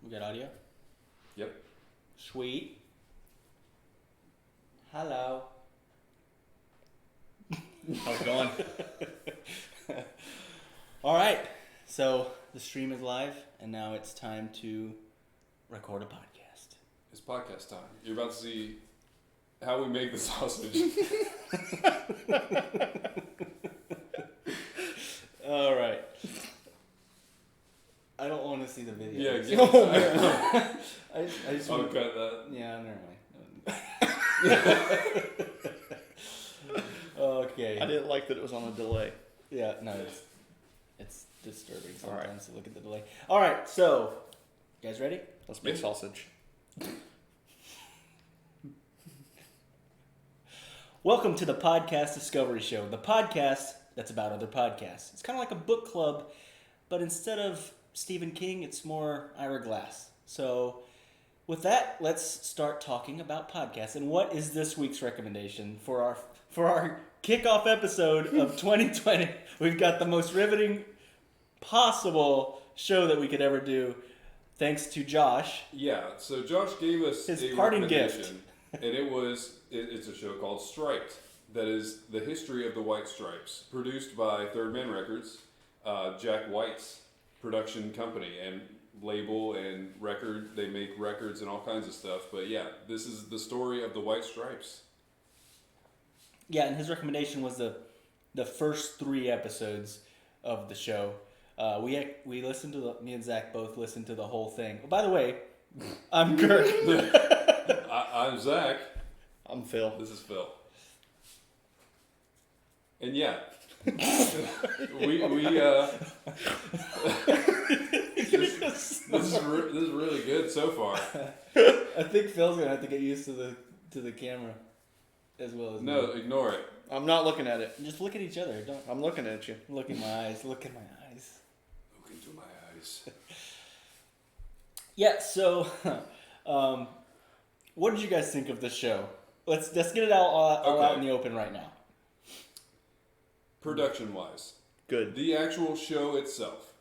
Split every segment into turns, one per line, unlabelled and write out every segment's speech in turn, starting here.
We got audio?
Yep.
Sweet. Hello.
How's it going?
All right. So the stream is live, and now it's time to record a podcast.
It's podcast time. You're about to see how we make the sausage.
All right. I don't want to see the video.
Yeah, get oh,
I just
I'll
want
cut that.
Yeah, never mind. Okay.
I didn't like that it was on a delay.
Yeah, no, it's disturbing sometimes to look at the delay. All right, so you guys ready?
Let's make sausage.
Welcome to the Podcast Discovery Show, the podcast that's about other podcasts. It's kind of like a book club, but instead of Stephen King, it's more Ira Glass. So with that, let's start talking about podcasts. And what is this week's recommendation for our kickoff episode of 2020? We've got the most riveting possible show that we could ever do, thanks to Josh.
Yeah, so Josh gave us
his
a
parting
recommendation,
gift.
and it's a show called Striped. That is the history of the White Stripes, produced by Third Man Records, Jack White's production company and label and record. They make records and all kinds of stuff. But yeah, this is the story of the White Stripes.
Yeah, and his recommendation was the first 3 episodes of the show. We listened to me and Zach both listened to the whole thing. Oh, by the way, I'm Kirk.
I'm Zach.
I'm Phil.
This is Phil. And yeah, this is really good so far.
I think Phil's gonna have to get used to the camera as well as
No,
me.
ignore it.
I'm not looking at it.
Just look at each other. Don't
I'm looking at you.
look in my eyes. Look in my eyes.
Look into my eyes.
Yeah. So, what did you guys think of the show? Let's get it all out in the open right now.
Production-wise,
Good.
the actual show itself,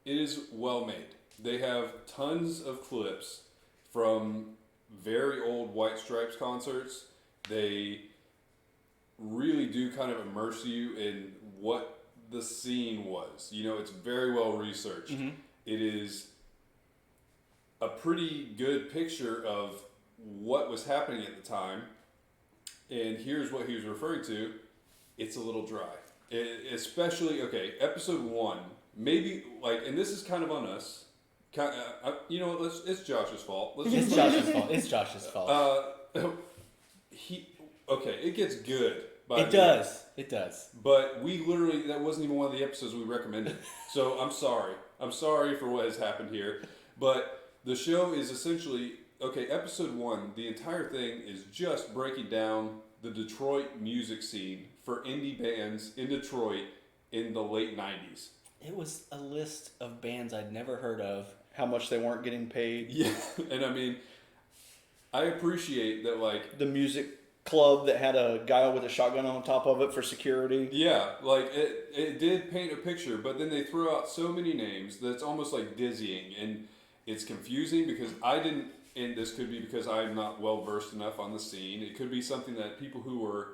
it is well made. They have tons of clips from very old White Stripes concerts. They really do kind of immerse you in what the scene was. You know, it's very well researched.
Mm-hmm.
It is a pretty good picture of what was happening at the time. And here's what he was referring to. It's a little dry. Especially, episode 1, maybe, and this is kind of on us. You know what, it's Josh's fault.
It's Josh's fault. It's Josh's fault.
It gets good.
It does. It does.
But we literally, that wasn't even one of the episodes we recommended. So I'm sorry. I'm sorry for what has happened here. But the show is essentially, episode 1, the entire thing is just breaking down the Detroit music scene for indie bands in Detroit in the late 90s.
It was a list of bands I'd never heard of.
How much they weren't getting paid.
Yeah, and I mean, I appreciate that,
the music club that had a guy with a shotgun on top of it for security.
Yeah, it did paint a picture, but then they throw out so many names that it's almost dizzying, and it's confusing because I didn't, and this could be because I'm not well versed enough on the scene. It could be something that people who are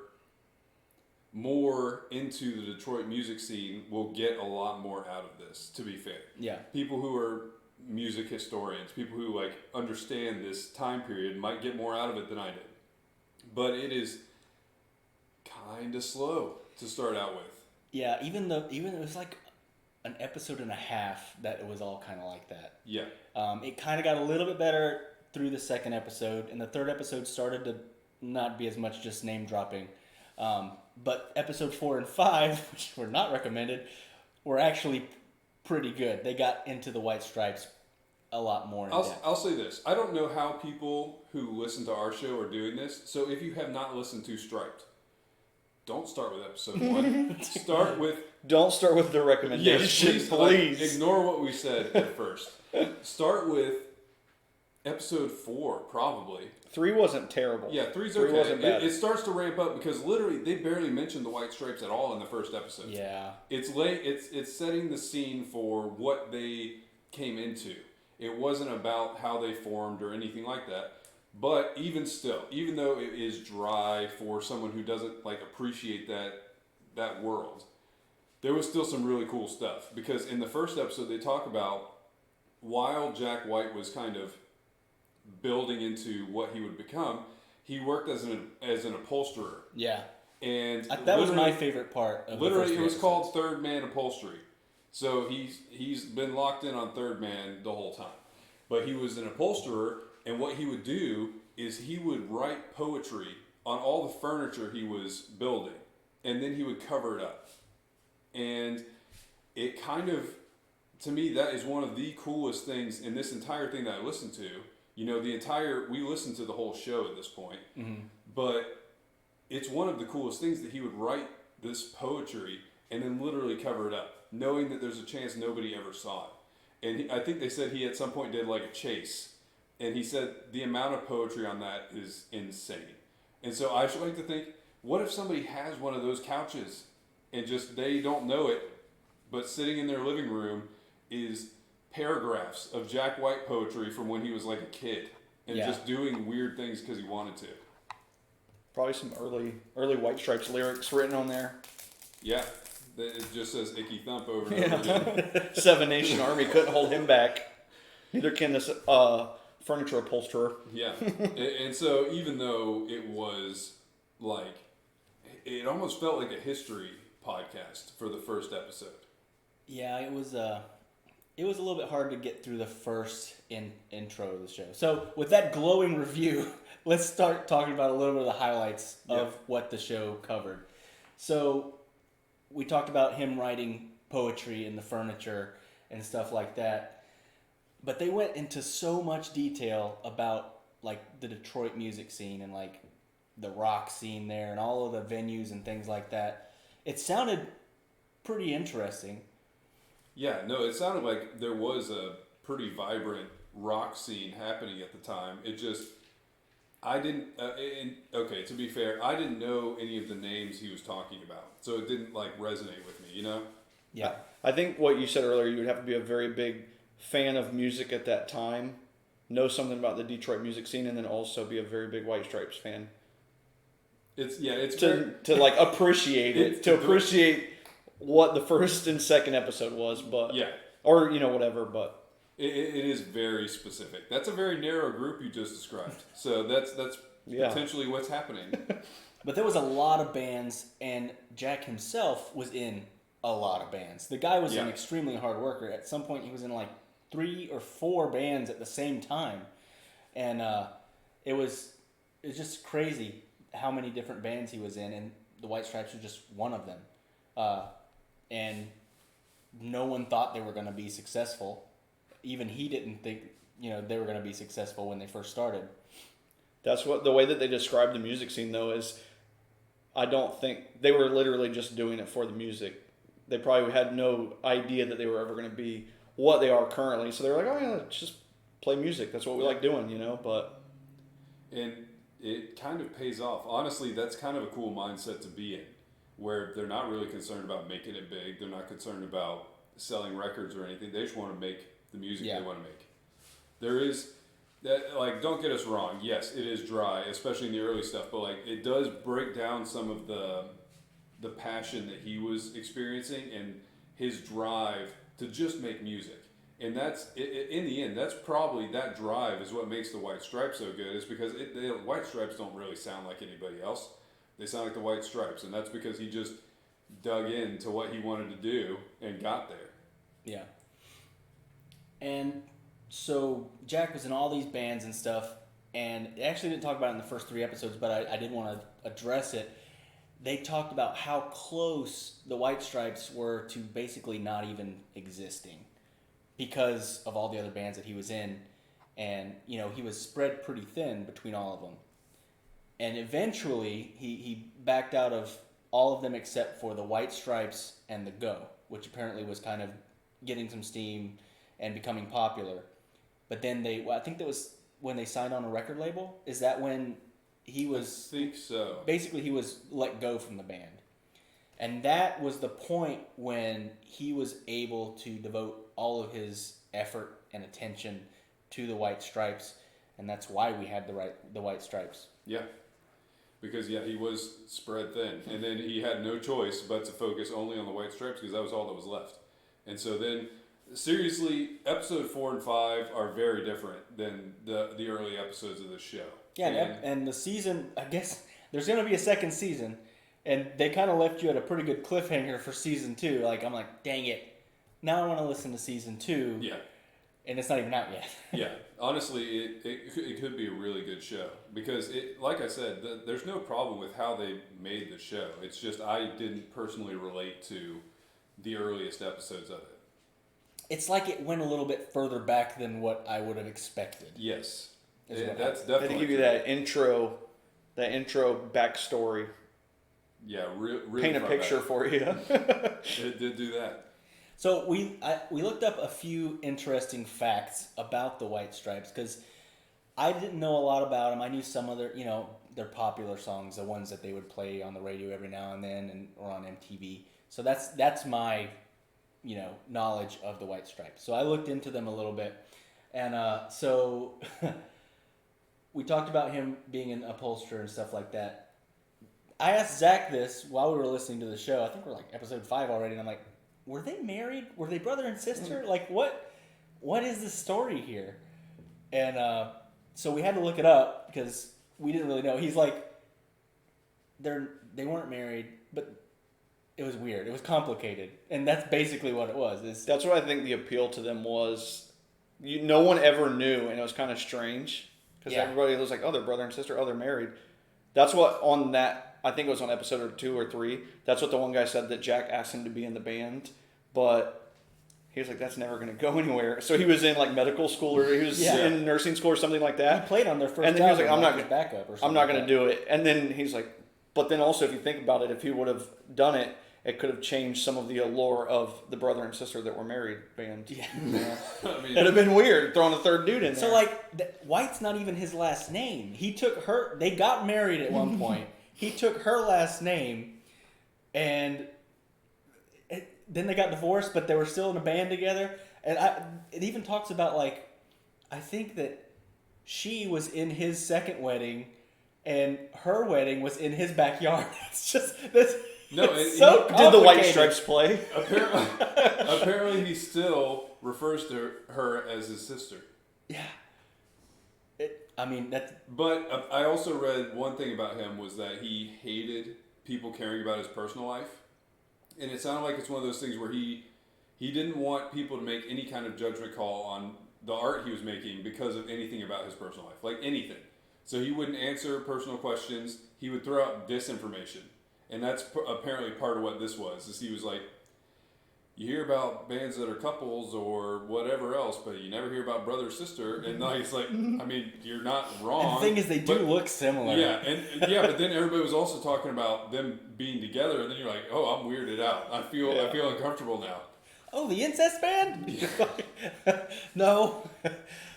more into the Detroit music scene will get a lot more out of this, to be fair.
Yeah.
People who are music historians, people who understand this time period might get more out of it than I did. But it is kind of slow to start out with.
Yeah, even it was an episode and a half that it was all kind of like that.
Yeah.
It kind of got a little bit better through the second episode, and the third episode started to not be as much just name dropping. But episode 4 and 5, which were not recommended, were actually pretty good. They got into the White Stripes a lot more in depth.
I'll say this. I don't know how people who listen to our show are doing this. So if you have not listened to Striped, don't start with episode 1.
Don't start with the recommendation.
Yes,
please.
Ignore what we said at first. Start with episode 4, probably.
3 wasn't terrible.
Yeah, 3's
3
okay.
wasn't bad.
It starts to ramp up because literally they barely mentioned the White Stripes at all in the first episode.
Yeah.
It's setting the scene for what they came into. It wasn't about how they formed or anything like that. But even still, even though it is dry for someone who doesn't like appreciate that world, there was still some really cool stuff. Because in the first episode, they talk about while Jack White was kind of building into what he would become, he worked as an upholsterer.
Yeah.
And
that was my favorite part of
literally,
the first
it was
episodes.
called Third Man Upholstery. So he's been locked in on Third Man the whole time. But he was an upholsterer, and what he would do is he would write poetry on all the furniture he was building, and then he would cover it up. And it kind of, to me, that is one of the coolest things in this entire thing that I listened to. You know, we listened to the whole show at this point, but it's one of the coolest things that he would write this poetry and then literally cover it up, knowing that there's a chance nobody ever saw it. And I think they said he at some point did like a chase, and he said the amount of poetry on that is insane. And so I should like to think, what if somebody has one of those couches and just they don't know it, but sitting in their living room is paragraphs of Jack White poetry from when he was like a kid and just doing weird things because he wanted to.
Probably some early White Stripes lyrics written on there.
Yeah, it just says Icky Thump over and over again.
Seven Nation Army couldn't hold him back. Neither can this furniture upholsterer.
Yeah, and so even though it was like, it almost felt like a history podcast for the first episode.
Yeah, it was a little bit hard to get through the first intro of the show. So with that glowing review, let's start talking about a little bit of the highlights of what the show covered. So we talked about him writing poetry in the furniture and stuff like that. But they went into so much detail about like the Detroit music scene and like the rock scene there and all of the venues and things like that. It sounded pretty interesting.
Yeah, no, it sounded like there was a pretty vibrant rock scene happening at the time. It just, I didn't, okay, to be fair, I didn't know any of the names he was talking about. So it didn't like resonate with me, you know?
Yeah. I think what you said earlier, you would have to be a very big fan of music at that time, know something about the Detroit music scene, and then also be a very big White Stripes fan.
It's
to like appreciate it, to appreciate what the first and second episode was, but or whatever, but
it is very specific. That's a very narrow group you just described. So that's potentially what's happening.
But there was a lot of bands, and Jack himself was in a lot of bands. The guy was an extremely hard worker. At some point, he was in like 3 or 4 bands at the same time, and it was just crazy how many different bands he was in, and the White Stripes were just one of them. And no one thought they were going to be successful. Even he didn't think, they were going to be successful when they first started.
That's what the way that they described the music scene, though, is I don't think they were literally just doing it for the music. They probably had no idea that they were ever going to be what they are currently. So they were like, oh yeah, let's just play music. That's what we like doing, but.
And it kind of pays off. Honestly, that's kind of a cool mindset to be in, where they're not really concerned about making it big. They're not concerned about selling records or anything. They just want to make the music they want to make. There is that, like, don't get us wrong. Yes, it is dry, especially in the early stuff, but like it does break down some of the passion that he was experiencing and his drive to just make music. And that's, in the end, that's probably, that drive is what makes the White Stripes so good, is because the White Stripes don't really sound like anybody else. They sound like the White Stripes, and that's because he just dug into what he wanted to do and got there.
Yeah. And so Jack was in all these bands and stuff, and they actually didn't talk about it in the first 3 episodes, but I did want to address it. They talked about how close the White Stripes were to basically not even existing because of all the other bands that he was in. And, he was spread pretty thin between all of them. And eventually, he backed out of all of them except for the White Stripes and the Go, which apparently was kind of getting some steam and becoming popular. But then I think that was when they signed on a record label. Is that when he was...
I think so.
Basically, he was let go from the band. And that was the point when he was able to devote all of his effort and attention to the White Stripes, and that's why we had the White Stripes.
Yeah. Because, he was spread thin. And then he had no choice but to focus only on the White Stripes because that was all that was left. And so then, seriously, episode 4 and 5 are very different than the early episodes of this show.
Yeah, and the season, I guess, there's going to be a second season, and they kind of left you at a pretty good cliffhanger for season 2. Like, I'm like, dang it. Now I want to listen to season 2.
Yeah.
And it's not even out yet.
Yeah, honestly, it could be a really good show because like I said, there's no problem with how they made the show. It's just I didn't personally relate to the earliest episodes of it.
It's like it went a little bit further back than what I would have expected.
Yes,
That's
definitely.
They give you that intro backstory.
Yeah, really
Paint a picture for you.
It did do that.
So we looked up a few interesting facts about the White Stripes because I didn't know a lot about them. I knew some of their popular songs, the ones that they would play on the radio every now and then, or on MTV. So that's my knowledge of the White Stripes. So I looked into them a little bit, and so we talked about him being an upholsterer and stuff like that. I asked Zach this while we were listening to the show. I think we're like episode 5 already, and I'm like, were they married? Were they brother and sister? Like, what is the story here? And so we had to look it up because we didn't really know. He's like, they weren't married, but it was weird. It was complicated, and that's basically what it was.
That's what I think the appeal to them was. No one ever knew, and it was kind of strange because everybody was like, "Oh, they're brother and sister. Oh, they're married." That's what on that. I think it was on episode 2 or 3. That's what the one guy said that Jack asked him to be in the band, but he was like, "That's never going to go anywhere." So he was in like medical school or he was in nursing school or something like that.
He played on their first.
And then he was like,
"I'm not backup or something."
I'm not going to do it. And then he's like, but then also if you think about it, if he would have done it, it could have changed some of the allure of the brother and sister that were married band.
Yeah.
I mean,
It'd have been weird throwing a third dude in there.
So like, White's not even his last name. He took her. They got married at one point. He took her last name, and then they got divorced, but they were still in a band together. And it even talks about like, I think that she was in his second wedding, and her wedding was in his backyard. It's just this.
No,
so
did the White Stripes play?
Apparently, he still refers to her as his sister.
Yeah. That's.
But I also read one thing about him was that he hated people caring about his personal life, and it sounded like it's one of those things where he didn't want people to make any kind of judgment call on the art he was making because of anything about his personal life, like anything. So he wouldn't answer personal questions. He would throw out disinformation. And that's apparently part of what this was. Is he was like, you hear about bands that are couples or whatever else, but you never hear about brother sister. And now he's like, I mean, you're not wrong.
And the thing is, they do look similar.
Yeah, but then everybody was also talking about them being together, and then you're like, oh, I'm weirded out. I feel uncomfortable now.
Oh, the incest band? No.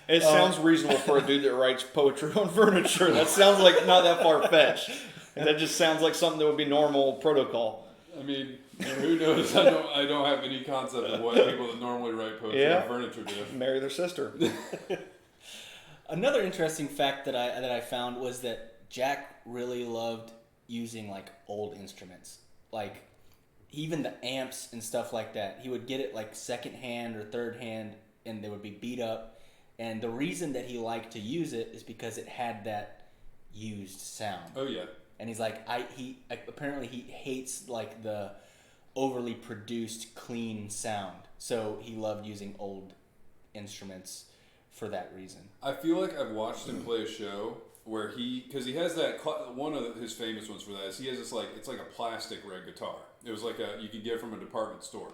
It sounds reasonable for a dude that writes poetry on furniture. That sounds like not that far-fetched. That just sounds like something that would be normal protocol.
I mean, who knows? I don't have any concept of what people that normally write poetry on furniture do.
Marry their sister.
Another interesting fact that I found was that Jack really loved using like old instruments, like even the amps and stuff like that. He would get it like second hand or third hand, and they would be beat up. And the reason that he liked to use it is because it had that used sound.
Oh yeah.
And he's like, apparently he hates like the overly produced clean sound. So he loved using old instruments for that reason.
I feel like I've watched him play a show where because he has that, one of his famous ones for that is he has this like, it's like a plastic red guitar. It was like you could get it from a department store.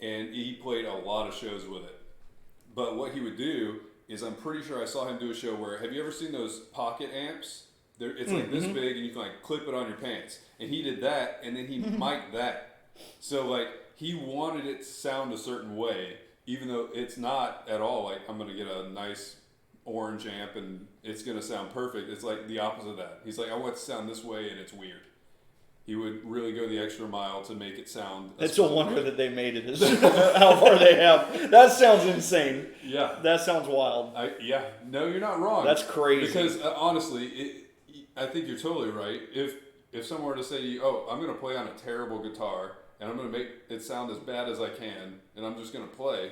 And he played a lot of shows with it. But what he would do is, I'm pretty sure I saw him do a show where, have you ever seen those pocket amps? It's like this big, and you can like clip it on your pants. And he did that, and then he mic'd that. So like he wanted it to sound a certain way, even though it's not at all like I'm gonna get a nice orange amp and it's gonna sound perfect. It's like the opposite of that. He's like, I want it to sound this way, and it's weird. He would really go the extra mile to make it sound.
It's a wonder that they made it. How far they have. That sounds insane.
Yeah.
That sounds wild.
No, you're not wrong.
That's crazy.
Because honestly, I think you're totally right. If someone were to say to you, "Oh, I'm going to play on a terrible guitar and I'm going to make it sound as bad as I can, and I'm just going to play,"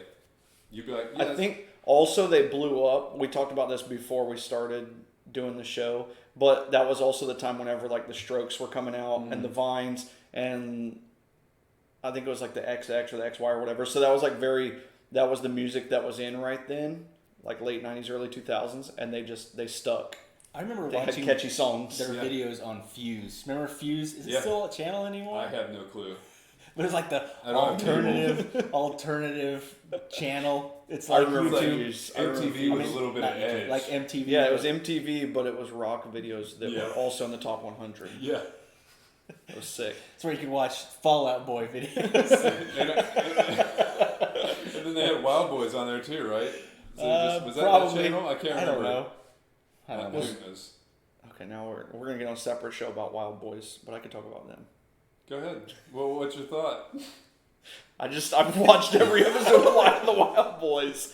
you'd be like, "Yeah."
I think also they blew up. We talked about this before we started doing the show, but that was also the time whenever like the Strokes were coming out and the Vines, and I think it was like the XX or the XY or whatever. So that was like that was the music that was in right then, like late 90s, early 2000s, and they stuck.
I remember
They had
watching
catchy songs.
their videos on Fuse. Remember Fuse? Is it still a channel anymore?
I have no clue.
But it's like the alternative channel. It's
I
like
remember
YouTube.
MTV was a little bit of edge.
Like MTV.
Yeah, it was MTV, but it was rock videos that were also in the top 100.
Yeah.
It was sick.
It's where you can watch Fallout Boy videos.
And then they had Wild Boys on there too, right? Was that
probably.
that channel? I can't remember.
I don't know.
Who knows?
Okay, now we're gonna get on a separate show about Wild Boys, but I could talk about them.
Go ahead. Well, what's your thought?
I've watched every episode of the Wild Boys.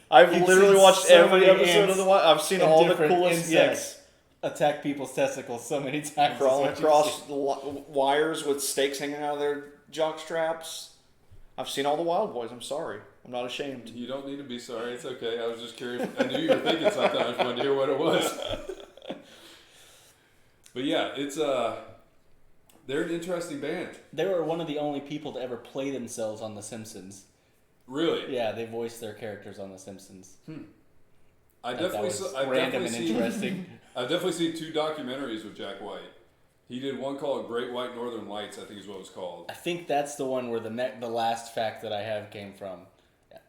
I've
You've
literally
seen
watched
so
every
many
episode
ants
of the Wild. I've seen
and
all the
different
coolest.
insects.
Yes,
Attack people's testicles so many times.
crawling across the wires with stakes hanging out of their jock straps. I've seen all the Wild Boys. I'm sorry. I'm not ashamed.
You don't need to be sorry. It's okay. I was just curious. I knew you were thinking something. I just wanted to hear what it was. But yeah, they're an interesting band.
They were one of the only people to ever play themselves on The Simpsons.
Really?
Yeah, they voiced their characters on The Simpsons.
I've
That
definitely
was
I've
random
definitely
and
seen
interesting.
I've definitely seen 2 documentaries with Jack White. He did one called Great White Northern Lights, I think is what it was called.
I think that's the one where the last fact that I have came from.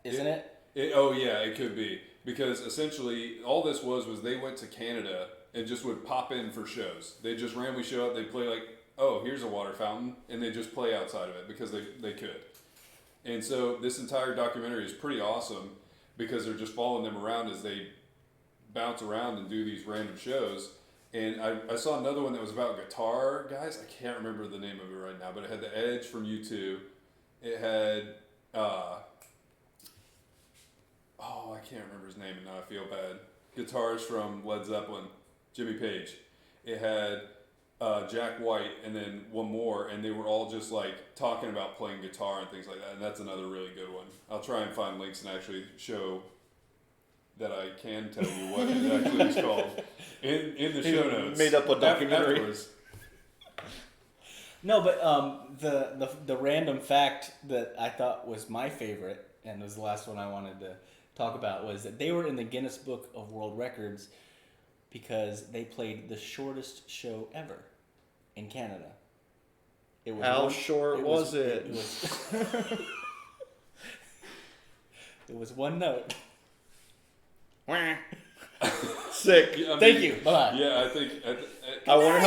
Isn't it?
Oh yeah, it could be. Because essentially all this was they went to Canada and just would pop in for shows. They just randomly show up, they'd play like, oh, here's a water fountain, and they just play outside of it because they could. And so this entire documentary is pretty awesome because they're just following them around as they bounce around and do these random shows. And I saw another one that was about guitar guys. I can't remember the name of it right now, but it had the Edge from U2. It had, I can't remember his name and now I feel bad. Guitars from Led Zeppelin, Jimmy Page. It had Jack White and then one more, and they were all just like talking about playing guitar and things like that. And that's another really good one. I'll try and find links and actually show that I can tell you what it actually is called in the show notes.
Made up a documentary.
Afterwards.
No, but the random fact that I thought was my favorite, and was the last one I wanted to talk about, was that they were in the Guinness Book of World Records because they played the shortest show ever in Canada. It was
How short was it?
It was, it was one note.
Sick.
Yeah,
Thank you. Bye.
Yeah, I think.
I wonder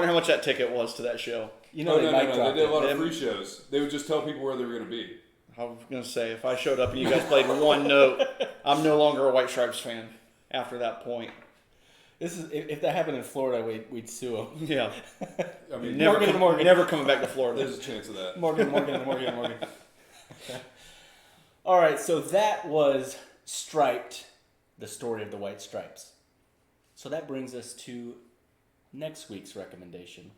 how much that ticket was to that show.
You know,
no.
mic
They
dropped
did a lot
it.
of free shows. They would just tell people where they were going to be.
I was gonna say if I showed up and you guys played one note, I'm no longer a White Stripes fan after that point.
This is if that happened in Florida, we'd sue them.
Yeah.
I mean,
Never
Morgan.
never coming back to Florida.
there's a chance of that.
Morgan. All right, so that was Striped, the story of the White Stripes. So that brings us to next week's recommendation.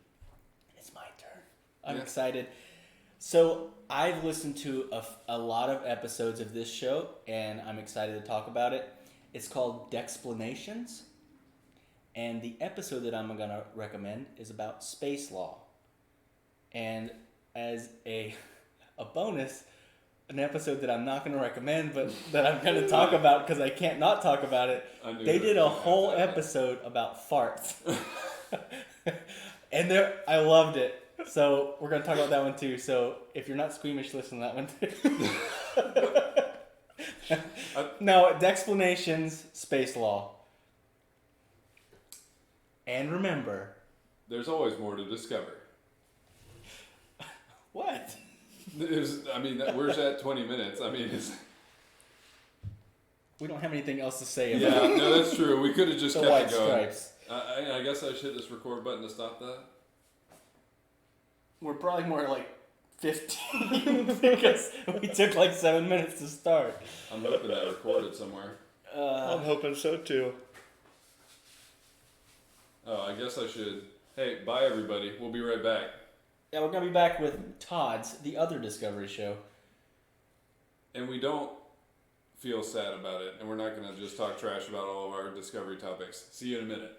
It's my turn. I'm excited. So I've listened to a lot of episodes of this show, and I'm excited to talk about it. It's called Dexplanations, and the episode that I'm going to recommend is about space law. And as a bonus, an episode that I'm not going to recommend, but that I'm going to talk about because I can't not talk about it. They did a whole episode about farts. And I loved it. So we're going to talk about that one too. So if you're not squeamish, listen to that one too. No, Dexplanations, space law. And remember,
There's always more to discover.
what?
Where's that 20 minutes? I mean,
We don't have anything else to say about
yeah, no, that's true. We could have just
the
kept
White
it going.
Stripes.
I guess I should hit this record button to stop that.
We're probably more like 15 because we took like 7 minutes to start.
I'm hoping that recorded somewhere.
I'm hoping so too.
Oh, I guess I should. Hey, bye everybody. We'll be right back.
Yeah, we're gonna be back with Todd's The Other Discovery Show.
And we don't feel sad about it, and we're not going to just talk trash about all of our Discovery topics. See you in a minute.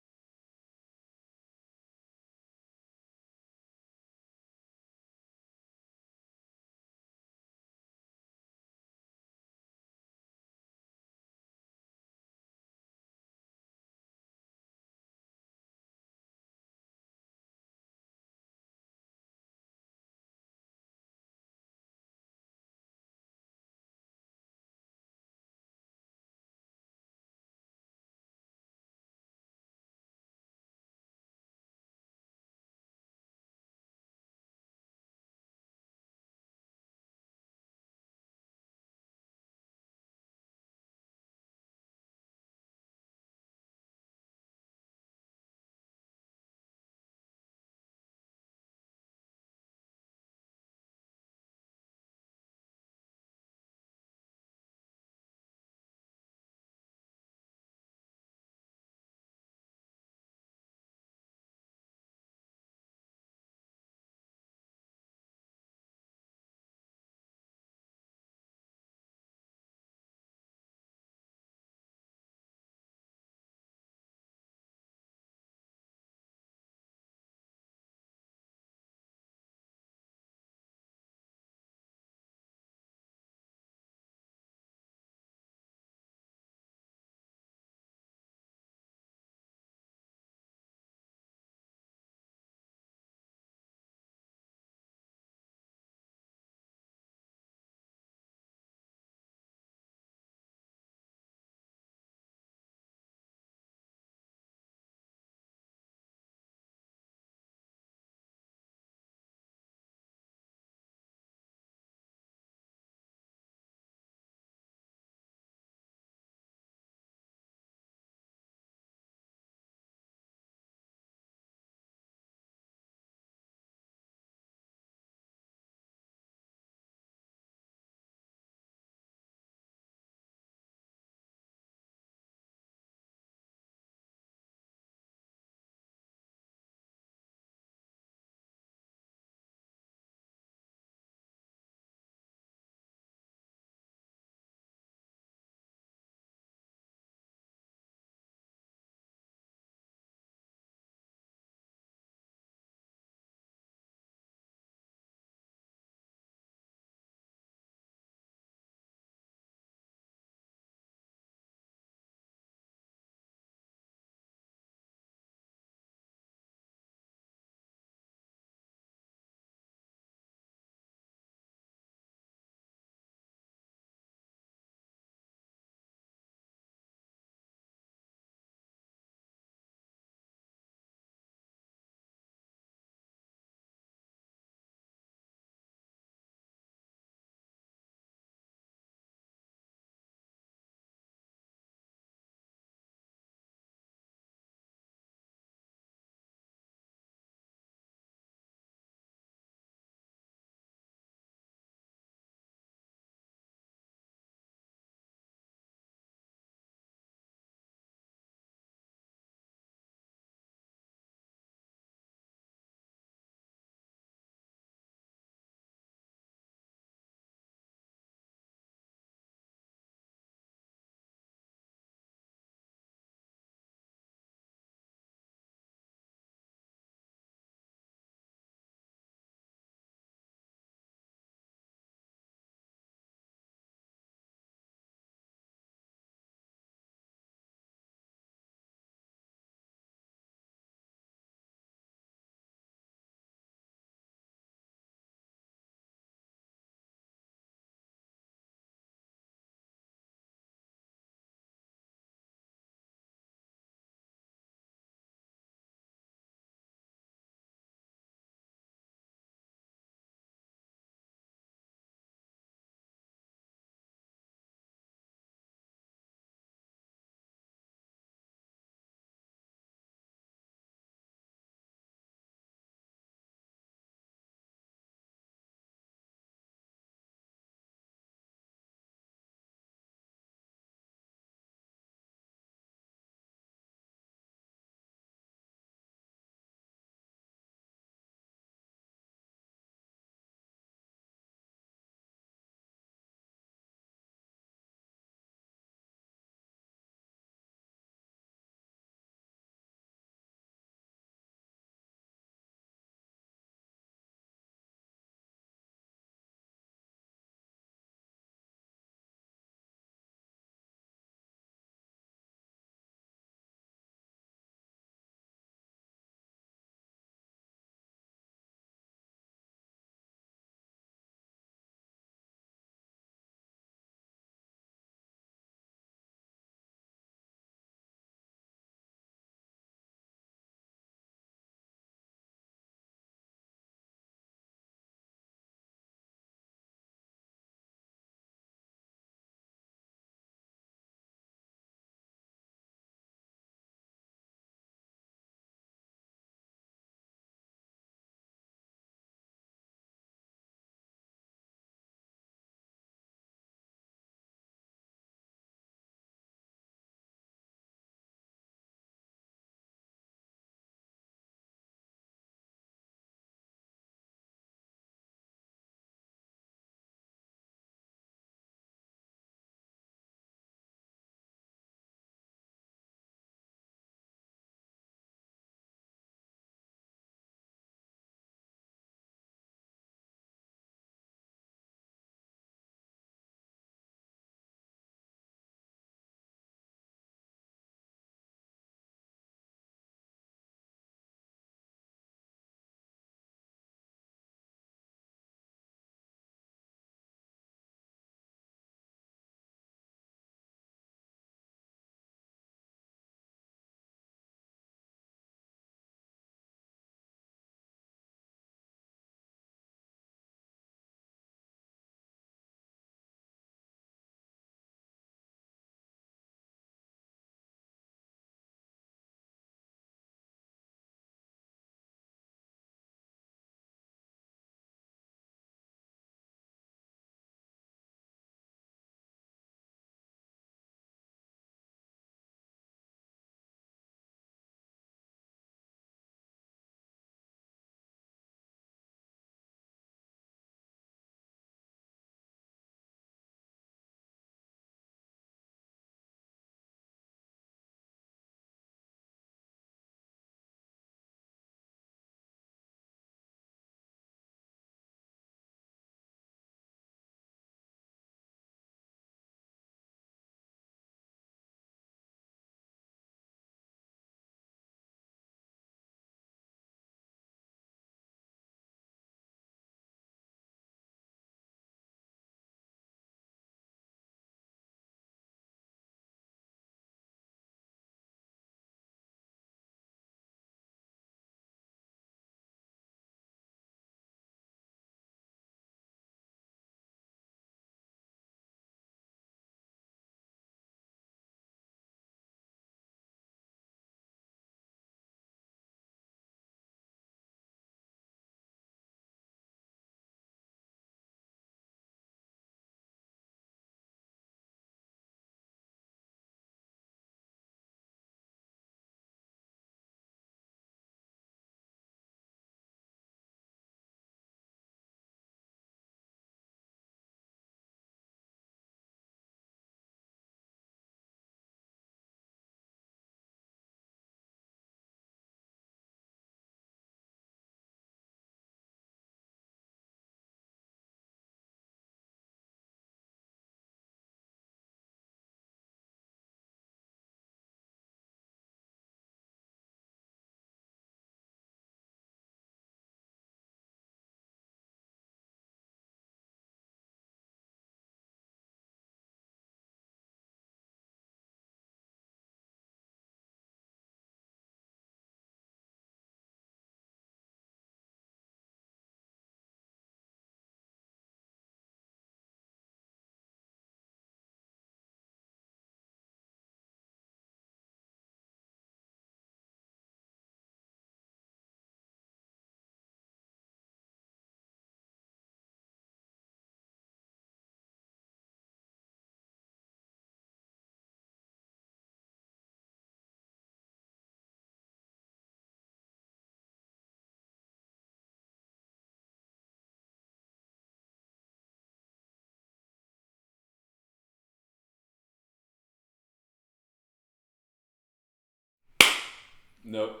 Nope.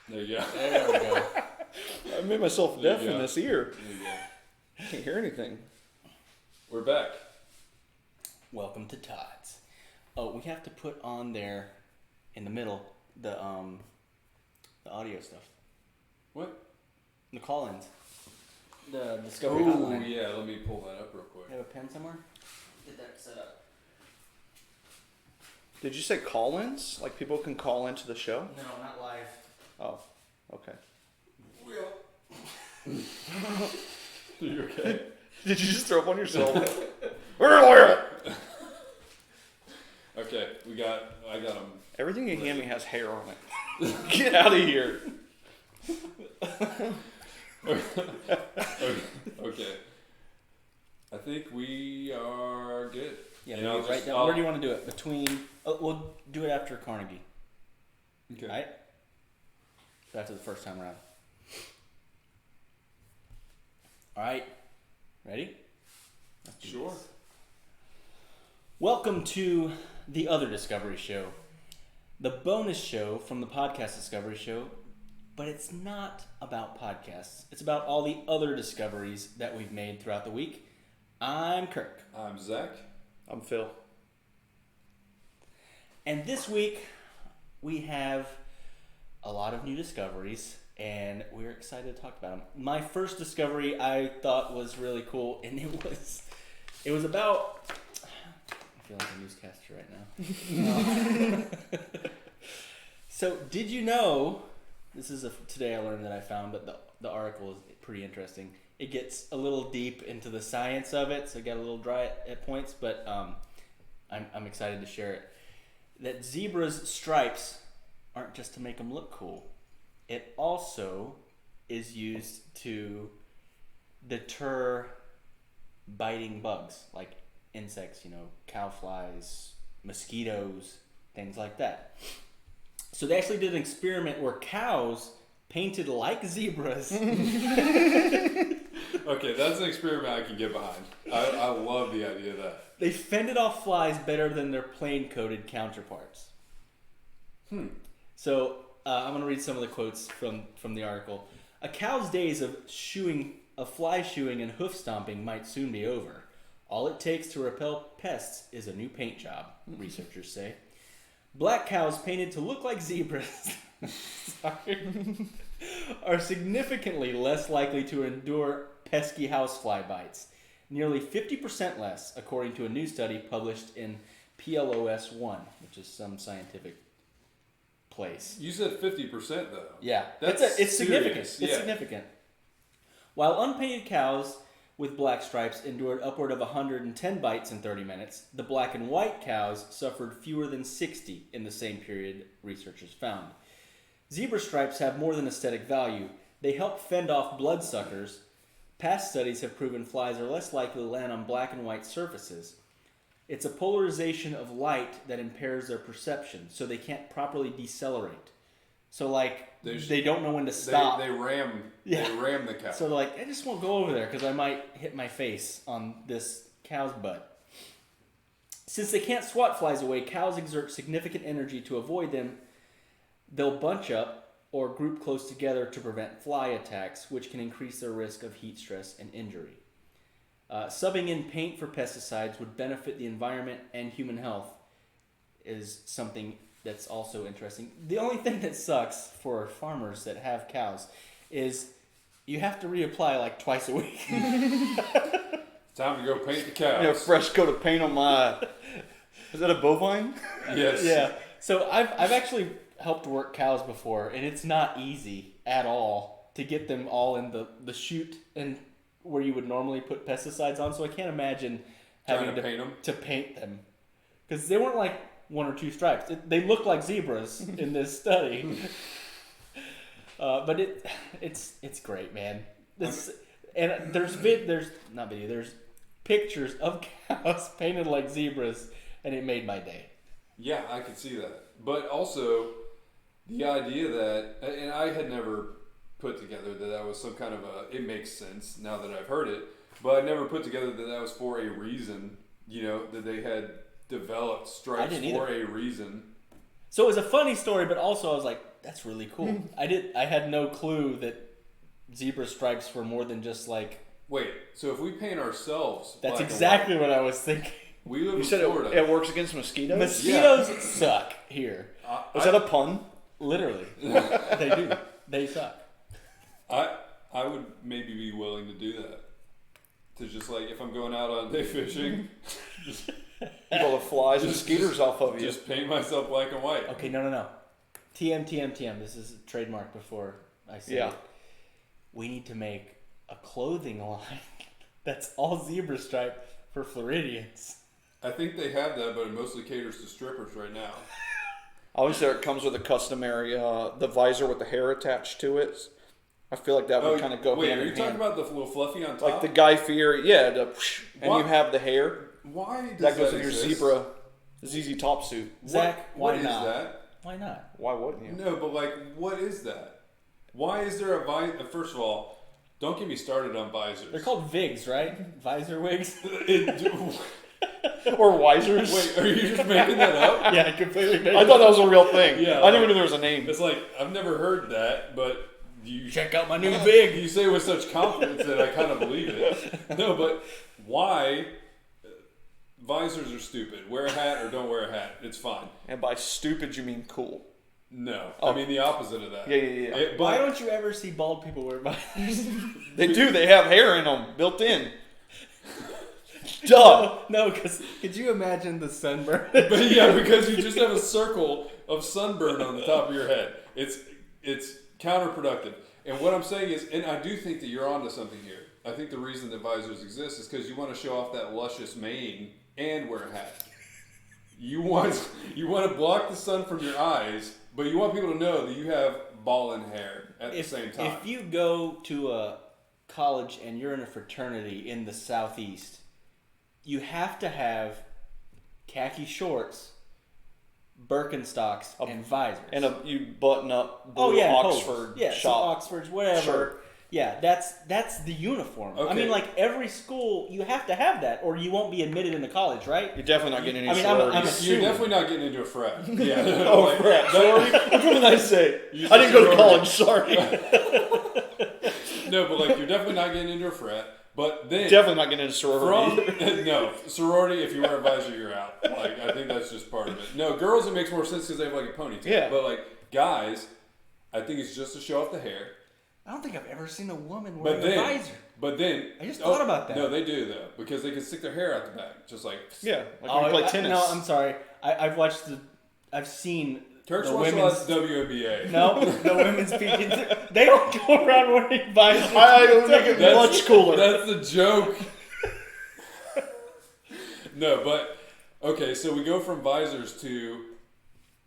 There you go.
There we go.
I made myself
There
deaf
you
in
go.
this ear.
There you go.
I can't hear anything.
We're back.
Welcome to Todd's. Oh, we have to put on there in the middle the audio stuff.
What?
The call-ins. The Discovery
Oh,
Hotline.
yeah. Let me pull that up real quick.
You have a pen somewhere? Get that set up.
Did you say call-ins? Like people can call into the show?
No, not live.
Oh, okay.
You okay?
Did you just throw up on yourself?
Okay, I got them.
Everything you hand me has hair on it. Get out of here.
Okay. I think we are good.
Yeah,
And
maybe
I'll
right
just-
down.
I'll-
Where do you want to do it? Between. We'll do it after Carnegie.
Okay.
Right? So after the first time around. All right. Ready? Let's do
Sure.
this. Welcome to the other Discovery Show, the bonus show from the podcast Discovery Show, but it's not about podcasts. It's about all the other discoveries that we've made throughout the week. I'm Kirk.
I'm Zach.
I'm Phil.
And this week, we have a lot of new discoveries, and we're excited to talk about them. My first discovery I thought was really cool, and it was about... I feel like a newscaster right now. So, did you know... This is today I learned that I found, but the article is pretty interesting. It gets a little deep into the science of it, so it got a little dry at points, but I'm excited to share it. That zebras' stripes aren't just to make them look cool. It also is used to deter biting bugs, like insects, cow flies, mosquitoes, things like that. So they actually did an experiment where cows painted like zebras.
Okay, that's an experiment I can get behind. I love the idea of that.
They fended off flies better than their plain-coated counterparts. So I'm going to read some of the quotes from the article. A cow's days of fly shooing and hoof stomping might soon be over. All it takes to repel pests is a new paint job, researchers say. Black cows painted to look like zebras are significantly less likely to endure pesky housefly bites. Nearly 50% less, according to a new study published in PLOS One, which is some scientific place.
You said 50% though.
Yeah,
That's
it's significant.
serious,
It's
yeah.
significant. While unpainted cows with black stripes endured upward of 110 bites in 30 minutes, the black and white cows suffered fewer than 60 in the same period, researchers found. Zebra stripes have more than aesthetic value. They help fend off bloodsuckers. Past studies have proven flies are less likely to land on black and white surfaces. It's a polarization of light that impairs their perception, so they can't properly decelerate. So, they don't know when to stop.
They ram the cow.
So they're like, I just won't go over there because I might hit my face on this cow's butt. Since they can't swat flies away, cows exert significant energy to avoid them. They'll bunch up or group close together to prevent fly attacks, which can increase their risk of heat stress and injury. Subbing in paint for pesticides would benefit the environment and human health is something that's also interesting. The only thing that sucks for farmers that have cows is you have to reapply like twice a week.
Time to go paint the cows.
Fresh coat of paint on my... Is that a bovine?
Yes.
Yeah. So I've actually helped work cows before, and it's not easy at all to get them all in the chute and where you would normally put pesticides on. So I can't imagine having to paint them because they weren't like one or two stripes. They look like zebras in this study. But it's great, man. And there's pictures of cows painted like zebras, and it made my day.
Yeah, I could see that. But also, the idea that, and I had never put together that was some kind of it makes sense now that I've heard it, but I never put together that was for a reason, that they had developed stripes for a reason.
So it was a funny story, but also I was like, that's really cool. I had no clue that zebra stripes were more than just like.
Wait, so if we paint ourselves,
That's
black and
exactly
white,
what I was thinking.
we live
You
in
said
Florida.
it works against mosquitoes?
Mosquitoes suck here.
Was that a pun?
Literally, they do. They suck.
I would maybe be willing to do that. To just like if I'm going out on day fishing, just
People the flies and mosquitoes off of you.
just paint myself black and white.
Okay, no. TM. This is a trademark before I say it. We need to make a clothing line that's all zebra stripe for Floridians.
I think they have that, but it mostly caters to strippers right now.
Obviously, it comes with a customary the visor with the hair attached to it. I feel like that would kind of go
wait,
hand
are
in
you talking
hand.
about the little fluffy on top?
Like the Guy Fieri, and
What?
you have the hair.
Why does
That goes in your
exist?
zebra ZZ Top suit.
Zach,
What
why
is
not?
that?
Why not?
Why wouldn't you?
No, but like, what is that? Why is there a visor? First of all, don't get me started on visors.
They're called Vigs, right? Visor wigs.
Or Wisers.
Wait, are you just making that up?
Yeah, I completely made
I thought that was a real thing.
Yeah,
I didn't even know there was a name.
It's like I've never heard that, but you
Check out my new Vig.
You say it with such confidence that I kind of believe it. No, but why? Visors are stupid. Wear a hat or don't wear a hat. It's fine.
And by stupid, you mean cool.
No,
Oh.
I mean the opposite of that.
Yeah.
Why don't you ever see bald people wear visors?
They do. They have hair in them, built in. Duh.
No, because could you imagine the sunburn?
But yeah, because you just have a circle of sunburn on the top of your head. It's counterproductive. And what I'm saying is, and I do think that you're onto something here. I think the reason that visors exist is because you want to show off that luscious mane and wear a hat. You want to block the sun from your eyes, but you want people to know that you have ballin' hair at the same time.
If you go to a college and you're in a fraternity in the Southeast, you have to have khaki shorts, Birkenstocks, and visors.
And you button up blue Oxford
yeah,
shop.
so Oxfords, whatever.
Sure.
Yeah, that's the uniform. I
Okay.
mean, like every school, you have to have that, or you won't be admitted into college, right?
You're definitely not getting any
I mean, I'm
sororities.
You're
assuming.
definitely not getting into a frat. Yeah.
Oh,
Like,
crap. Sorry. What did I say?
You
I didn't go to
said
college. Sorry.
No, but like you're definitely not getting into a frat. But then
Definitely not getting into sorority.
from no sorority, if you wear a visor, you're out. Like I think that's just part of it. No, girls it makes more sense because they have like a ponytail.
Yeah.
But like guys, I think it's just to show off the hair.
I don't think I've ever seen a woman
But
wearing a
then,
visor.
but then
I just thought about that.
No, they do though because they can stick their hair out the back, just like
Yeah, like when you play tennis.
No, I'm sorry. I've seen
Turks
the
watch a
women's.
lot of WNBA.
No, the women's PG. They don't go around wearing visors.
I would make it
That's-
much cooler.
That's the joke. No, but okay, so we go from visors to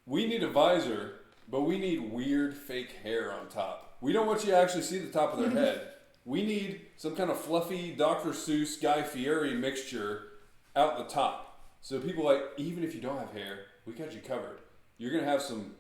we need a visor, but we need weird fake hair on top. We don't want you to actually see the top of their head. We need some kind of fluffy Dr. Seuss Guy Fieri mixture out the top. So people like, even if you don't have hair, we got you covered. You're gonna have some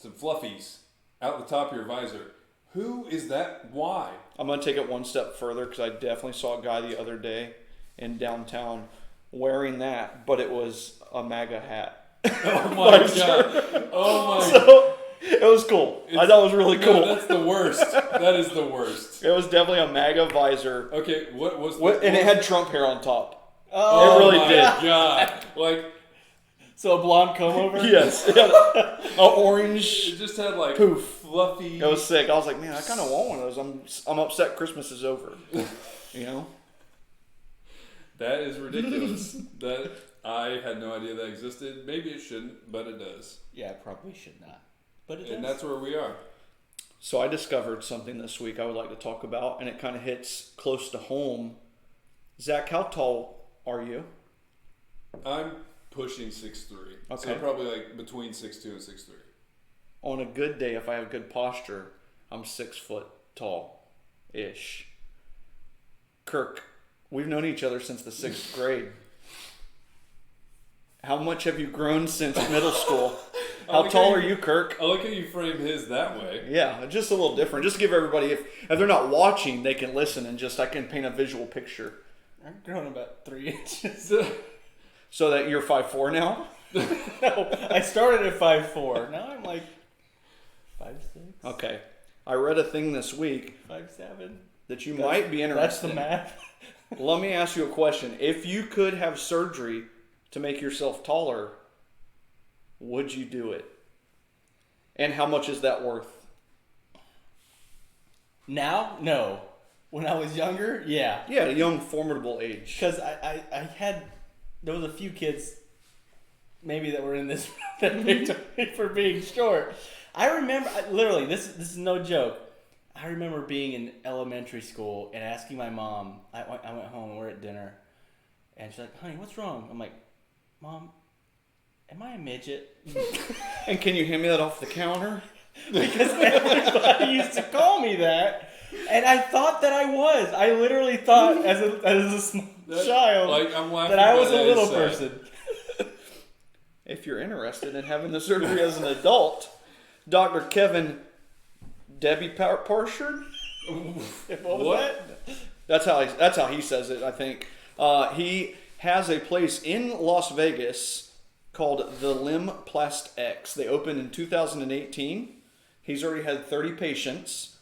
fluffies out the top of your visor. Who is that? Why?
I'm going to take it one step further because I definitely saw a guy the other day in downtown wearing that, but it was a MAGA hat.
Oh my god! Oh my!
So it was cool. I thought it was really cool.
No, that's the worst. That is the worst.
It was definitely a MAGA visor,
Okay, what was?
and it had Trump hair on top.
Oh,
It really
my
did.
God! Like
So a blonde comb over?
Yes, it had a orange.
it just had like
Poof.
fluffy.
It was sick. I was like, man, I kind of want one of those. I'm upset Christmas is over. You know.
That is ridiculous. That I had no idea that existed. Maybe it shouldn't, but it does,
Yeah, it probably should not. But it
and
does.
that's where we are.
So I discovered something this week I would like to talk about, and it kind of hits close to home. Zach, how tall are you?
I'm pushing 6'3", so
Okay.
probably like between 6'2" and 6'3".
On a good day, if I have good posture, I'm 6 foot tall, ish. Kirk, we've known each other since the 6th grade. How much have you grown since middle school? How
like
tall
how
are
you-
you, Kirk?
I like how you frame his that way.
Yeah, just a little different. Just give everybody, if they're not watching, they can listen and just, I can paint a visual picture.
I've grown about 3 inches.
So that you're 5'4" now?
No, I started at 5'4". Now I'm like 5'6".
Okay. I read a thing this week
5'7".
that you might be interested
That's the math.
Let me ask you a question. If you could have surgery to make yourself taller, would you do it? And how much is that worth?
Now, no. When I was younger, yeah.
Yeah, a young, formidable age.
Because there was a few kids maybe that were in this that picked on me for being short. I remember, literally, this is no joke. I remember being in elementary school and asking my mom, I went home and we're at dinner, and she's like, honey, what's wrong? I'm like, Mom, am I a midget?
And can you hand me that off the counter?
Because everybody used to call me that, and I thought that I was. I literally thought as a small child
Like, I'm laughing
that I was a
but that
little
is sad.
person.
If you're interested in having the surgery as an adult, Dr. Kevin Debbie Parshard?
What was that?
That's how he says it, I think. He has a place in Las Vegas called the Limb Plast X. They opened in 2018. He's already had 30 patients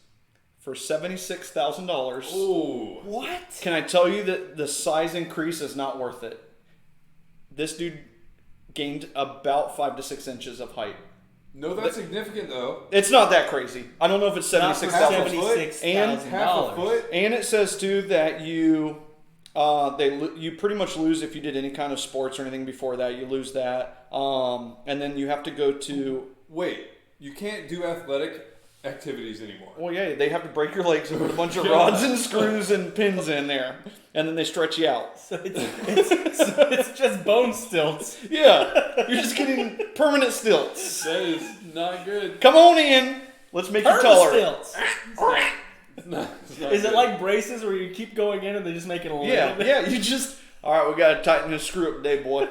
for $76,000.
Ooh.
What?
Can I tell you that the size increase is not worth it? This dude gained about 5 to 6 inches of height.
No, that's significant though.
It's not that crazy. I don't know if it's
Not for
$76,000. And
Half a foot.
And it says too that you pretty much lose if you did any kind of sports or anything before that. You lose that, and then you have to go to.
Wait, you can't do athletic activities anymore.
Well, yeah, they have to break your legs and put a bunch of rods and screws and pins in there, and then they stretch you out.
So it's just bone stilts.
Yeah, you're just getting permanent stilts.
That is not good.
Come on in. Let's make you taller.
Stilts.
It's not
Is it
good.
like braces where you keep going in and they just make it a little
Yeah,
bit?
yeah. You just all right. We gotta tighten this screw up today, boy.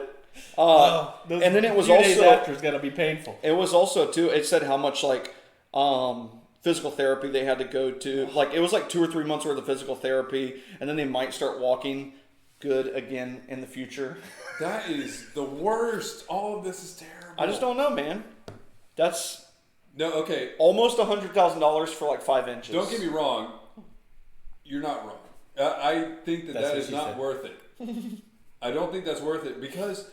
Those
And then it was
few days
also
after it's gotta be painful.
it was also too. It said how much like physical therapy they had to go to. Like it was like 2 or 3 months worth of physical therapy, and then they might start walking good again in the future.
That is the worst. All of this is terrible.
I just don't know, man. That's
No, okay.
almost $100,000 for like 5 inches.
Don't get me wrong. You're not wrong. I think
That's
that
what
is
she
not
said.
worth it. I don't think that's worth it because,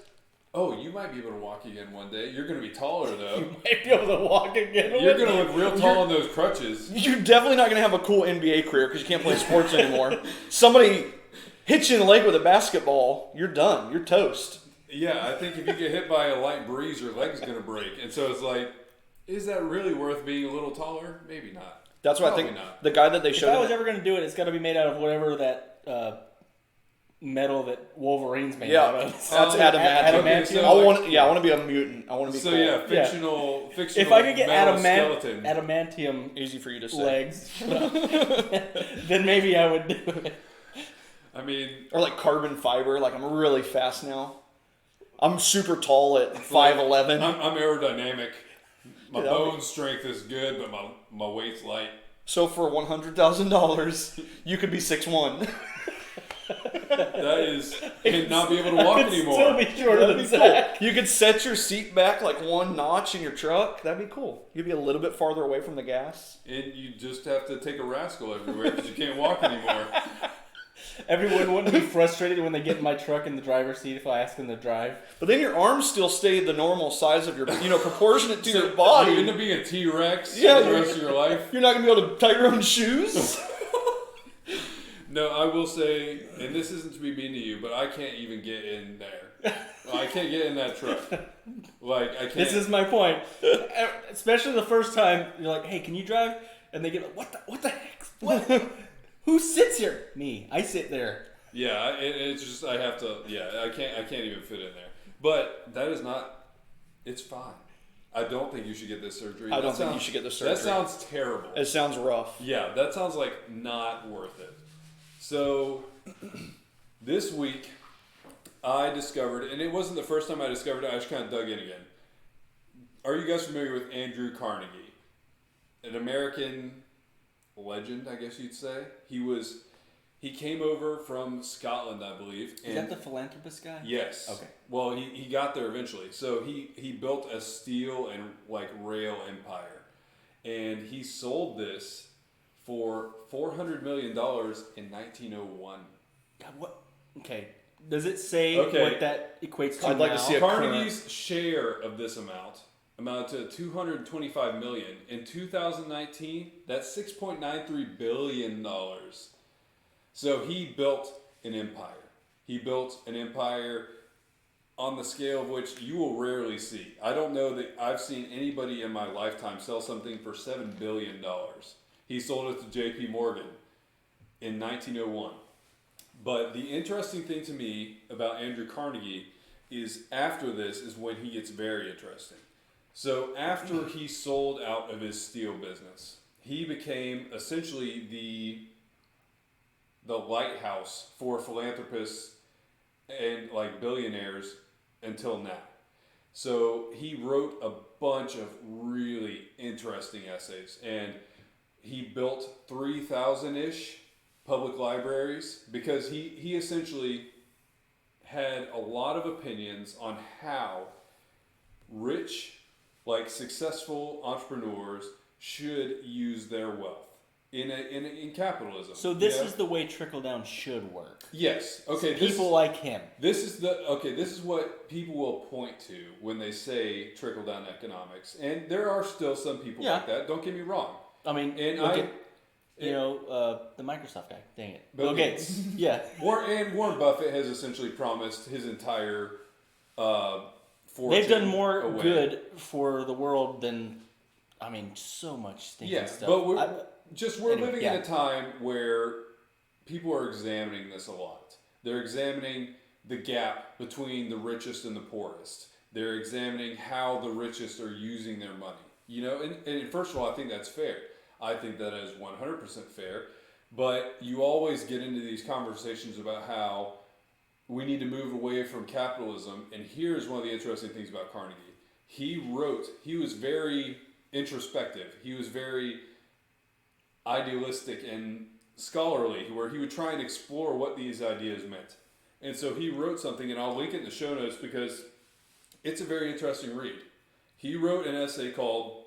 you might be able to walk again one day. You're going to be taller though.
You might be able to walk again.
You're going to look real tall on those crutches.
You're definitely not going to have a cool NBA career because you can't play sports anymore. Somebody hits you in the leg with a basketball, you're done. You're toast.
Yeah, I think if you get hit by a light breeze, your leg's going to break. And so it's like, is that really worth being a little taller? Maybe not.
That's why I
Probably
think
not.
the guy that they
If
showed.
I was ever going to do it, it's got to be made out of whatever that metal that Wolverine's made
Yeah,
out of.
that's adamantium.
Okay, so
I
like-
want to be a mutant. I want to be
So
cool.
yeah, fictional
If I could get
metal skeleton.
adamantium
Easy for you to say.
legs, then maybe I would do it.
I mean,
Or like carbon fiber. Like I'm really fast now. I'm super tall at 5'11".
I'm aerodynamic. My
Dude, I'll be-
bone strength is good, but my weight's light.
So for $100,000, you could be 6'1".
That is, and not be able to walk
I could
anymore.
still be shorter
That'd
than
be cool.
Zach.
You could set your seat back like one notch in your truck. That'd be cool. You'd be a little bit farther away from the gas.
And you just have to take a rascal everywhere because you can't walk anymore.
Everyone wouldn't be frustrated when they get in my truck in the driver's seat if I ask them to drive.
But then your arms still stay the normal size of your, proportionate to
So
your body.
You end up being a T-Rex
Yeah,
for the rest of your life.
You're not going to be able to tie your own shoes.
No, I will say, and this isn't to be mean to you, but I can't even get in there. I can't get in that truck. Like, I can't.
This is my point. Especially the first time you're like, "Hey, can you drive?" And they get like, "What the heck? What? Who sits here?" Me. I sit there.
Yeah, it's just, I have to, I can't even fit in there. But that is not, it's fine. I don't think you should get this surgery.
I don't think you should get this surgery.
That sounds terrible.
It sounds rough.
Yeah, that sounds like not worth it. So, this week, I discovered, and it wasn't the first time I discovered it, I just kind of dug in again. Are you guys familiar with Andrew Carnegie? An American legend, I guess you'd say. He came over from Scotland, I believe.
Is that the philanthropist guy?
Yes.
Okay.
Well, he got there eventually. So he built a steel and like rail empire, and he sold this for $400 million in 1901.
God, what? Okay. Does it say
Okay.
what that equates to?
I'd like to
now?
see a
Carnegie's share of this amount amounted to $225 million. In 2019, that's $6.93 billion. So he built an empire. He built an empire on the scale of which you will rarely see. I don't know that I've seen anybody in my lifetime sell something for $7 billion. He sold it to J.P. Morgan in 1901. But the interesting thing to me about Andrew Carnegie is after this is when he gets very interesting. So after he sold out of his steel business, he became essentially the lighthouse for philanthropists and like billionaires until now. So he wrote a bunch of really interesting essays, and he built 3,000-ish public libraries because he essentially had a lot of opinions on how rich, like successful entrepreneurs should use their wealth in capitalism.
So this is the way trickle down should work.
Yes. Okay.
People like him.
This is what people will point to when they say trickle down economics, and there are still some people like that. Don't get me wrong.
I mean,
And
the Microsoft guy. Dang it,
Bill
Bill Gates. Yeah.
Warren Buffett has essentially promised his entire fortune.
They've done more
away.
good for the world than, so much stinking stuff.
But we're living in
yeah.
a time where people are examining this a lot. They're examining the gap between the richest and the poorest. They're examining how the richest are using their money. And first of all, I think that's fair. I think that is 100% fair. But you always get into these conversations about how we need to move away from capitalism. And here's one of the interesting things about Carnegie. He was very introspective. He was very idealistic and scholarly, where he would try and explore what these ideas meant. And so he wrote something, and I'll link it in the show notes because it's a very interesting read. He wrote an essay called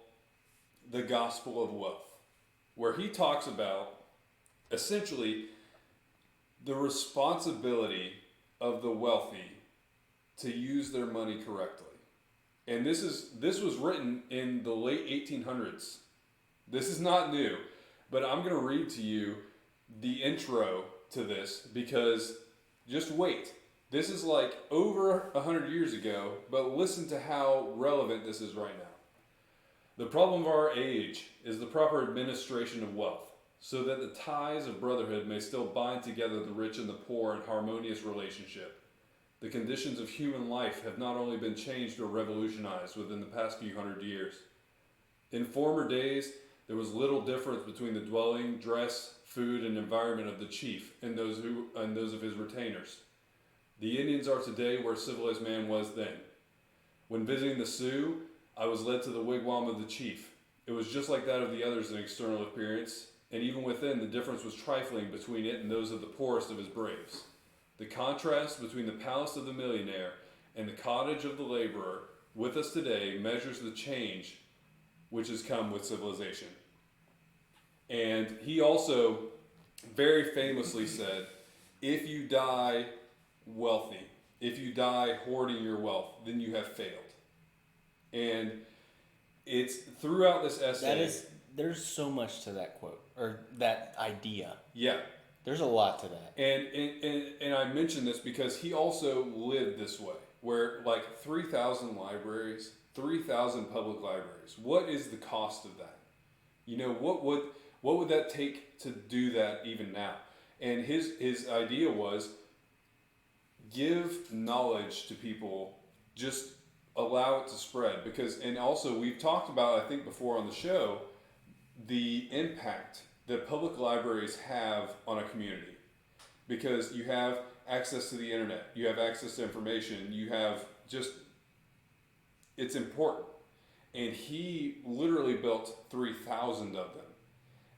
The Gospel of Wealth, where he talks about essentially the responsibility of the wealthy to use their money correctly. And this was written in the late 1800s. This is not new, but I'm going to read to you the intro to this because just wait. This is like over 100 years ago, but listen to how relevant this is right now. The problem of our age is the proper administration of wealth, so that the ties of brotherhood may still bind together the rich and the poor in harmonious relationship. The conditions of human life have not only been changed or revolutionized within the past few hundred years. In former days, there was little difference between the dwelling, dress, food, and environment of the chief and those of his retainers. The Indians are today where civilized man was then. When visiting the Sioux, I was led to the wigwam of the chief. It was just like that of the others in external appearance, and even within, the difference was trifling between it and those of the poorest of his braves. The contrast between the palace of the millionaire and the cottage of the laborer with us today measures the change which has come with civilization. And he also very famously said, if you die wealthy, if you die hoarding your wealth, then you have failed. And it's throughout this essay.
There's so much to that quote, or that idea.
Yeah.
There's a lot to that.
And I mention this because he also lived this way, where like 3,000 libraries, 3,000 public libraries. What is the cost of that? What would that take to do that even now? And his idea was give knowledge to people, just allow it to spread. And also we've talked about, I think before on the show, the impact that public libraries have on a community, because you have access to the internet, you have access to information, it's important. And he literally built 3,000 of them.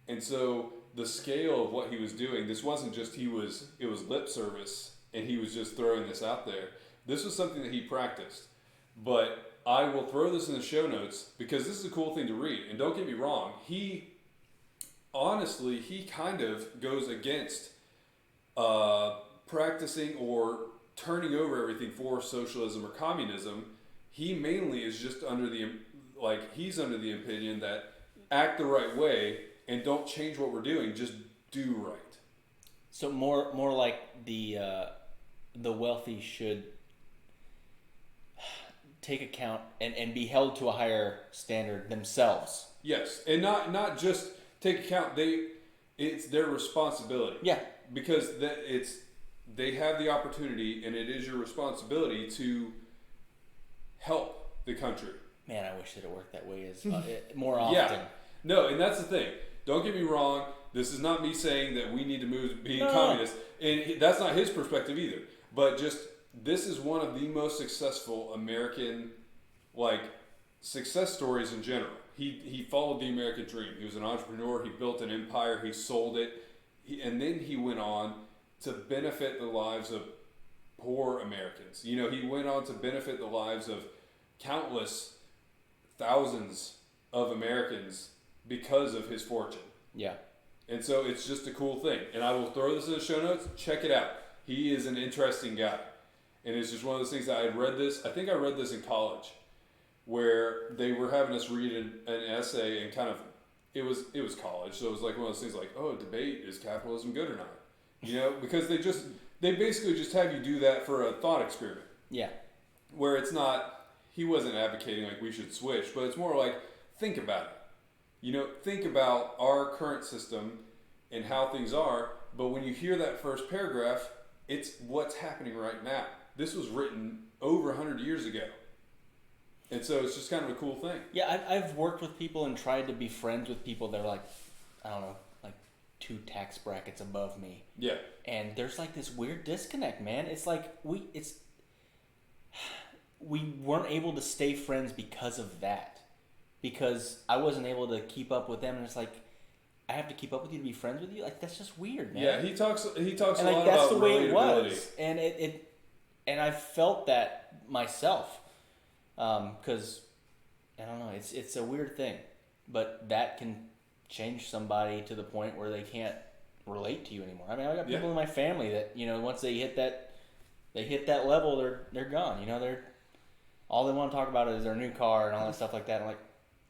And so the scale of what he was doing, this wasn't just it was lip service and he was just throwing this out there. This was something that he practiced. But I will throw this in the show notes because this is a cool thing to read. And don't get me wrong, he kind of goes against practicing or turning over everything for socialism or communism. He mainly is just he's under the opinion that act the right way and don't change what we're doing, just do right.
So more like the wealthy should take account and be held to a higher standard themselves.
Yes, and not just take account. It's their responsibility.
Yeah,
because they have the opportunity, and it is your responsibility to help the country.
Man, I wish that it worked that way more often.
Yeah, no, and that's the thing. Don't get me wrong. This is not me saying that we need to move to being communist, and that's not his perspective either. But just this is one of the most successful American success stories in general. He followed the American dream. He was an entrepreneur. He built an empire. He sold it, and then he went on to benefit the lives of poor Americans. He went on to benefit the lives of countless thousands of Americans because of his fortune.
Yeah.
And so it's just a cool thing. And I will throw this in the show notes. Check it out. He is an interesting guy. And it's just one of those things that I think I read this in college, where they were having us read an essay and kind of, it was college. So it was like one of those things like, debate, is capitalism good or not? Because they basically just have you do that for a thought experiment.
Yeah.
Where it's not, he wasn't advocating like we should switch, but it's more like, think about it. Think about our current system and how things are, but when you hear that first paragraph, it's what's happening right now. This was written over 100 years ago. And so it's just kind of a cool thing.
Yeah, I've worked with people and tried to be friends with people that are like, I don't know, like 2 tax brackets above me.
Yeah.
And there's like this weird disconnect, man. It's like we weren't able to stay friends because of that. Because I wasn't able to keep up with them, and it's like, I have to keep up with you to be friends with you? Like, that's just weird, man.
Yeah, he talks a
and
lot
like,
about
that's the way
relatability.
it was. And and I felt that myself. Because, I don't know, it's a weird thing. But that can change somebody to the point where they can't relate to you anymore. I mean, I got people in my family that, once they hit that level, they're gone. They're all they want to talk about is their new car and all that stuff like that. I'm like,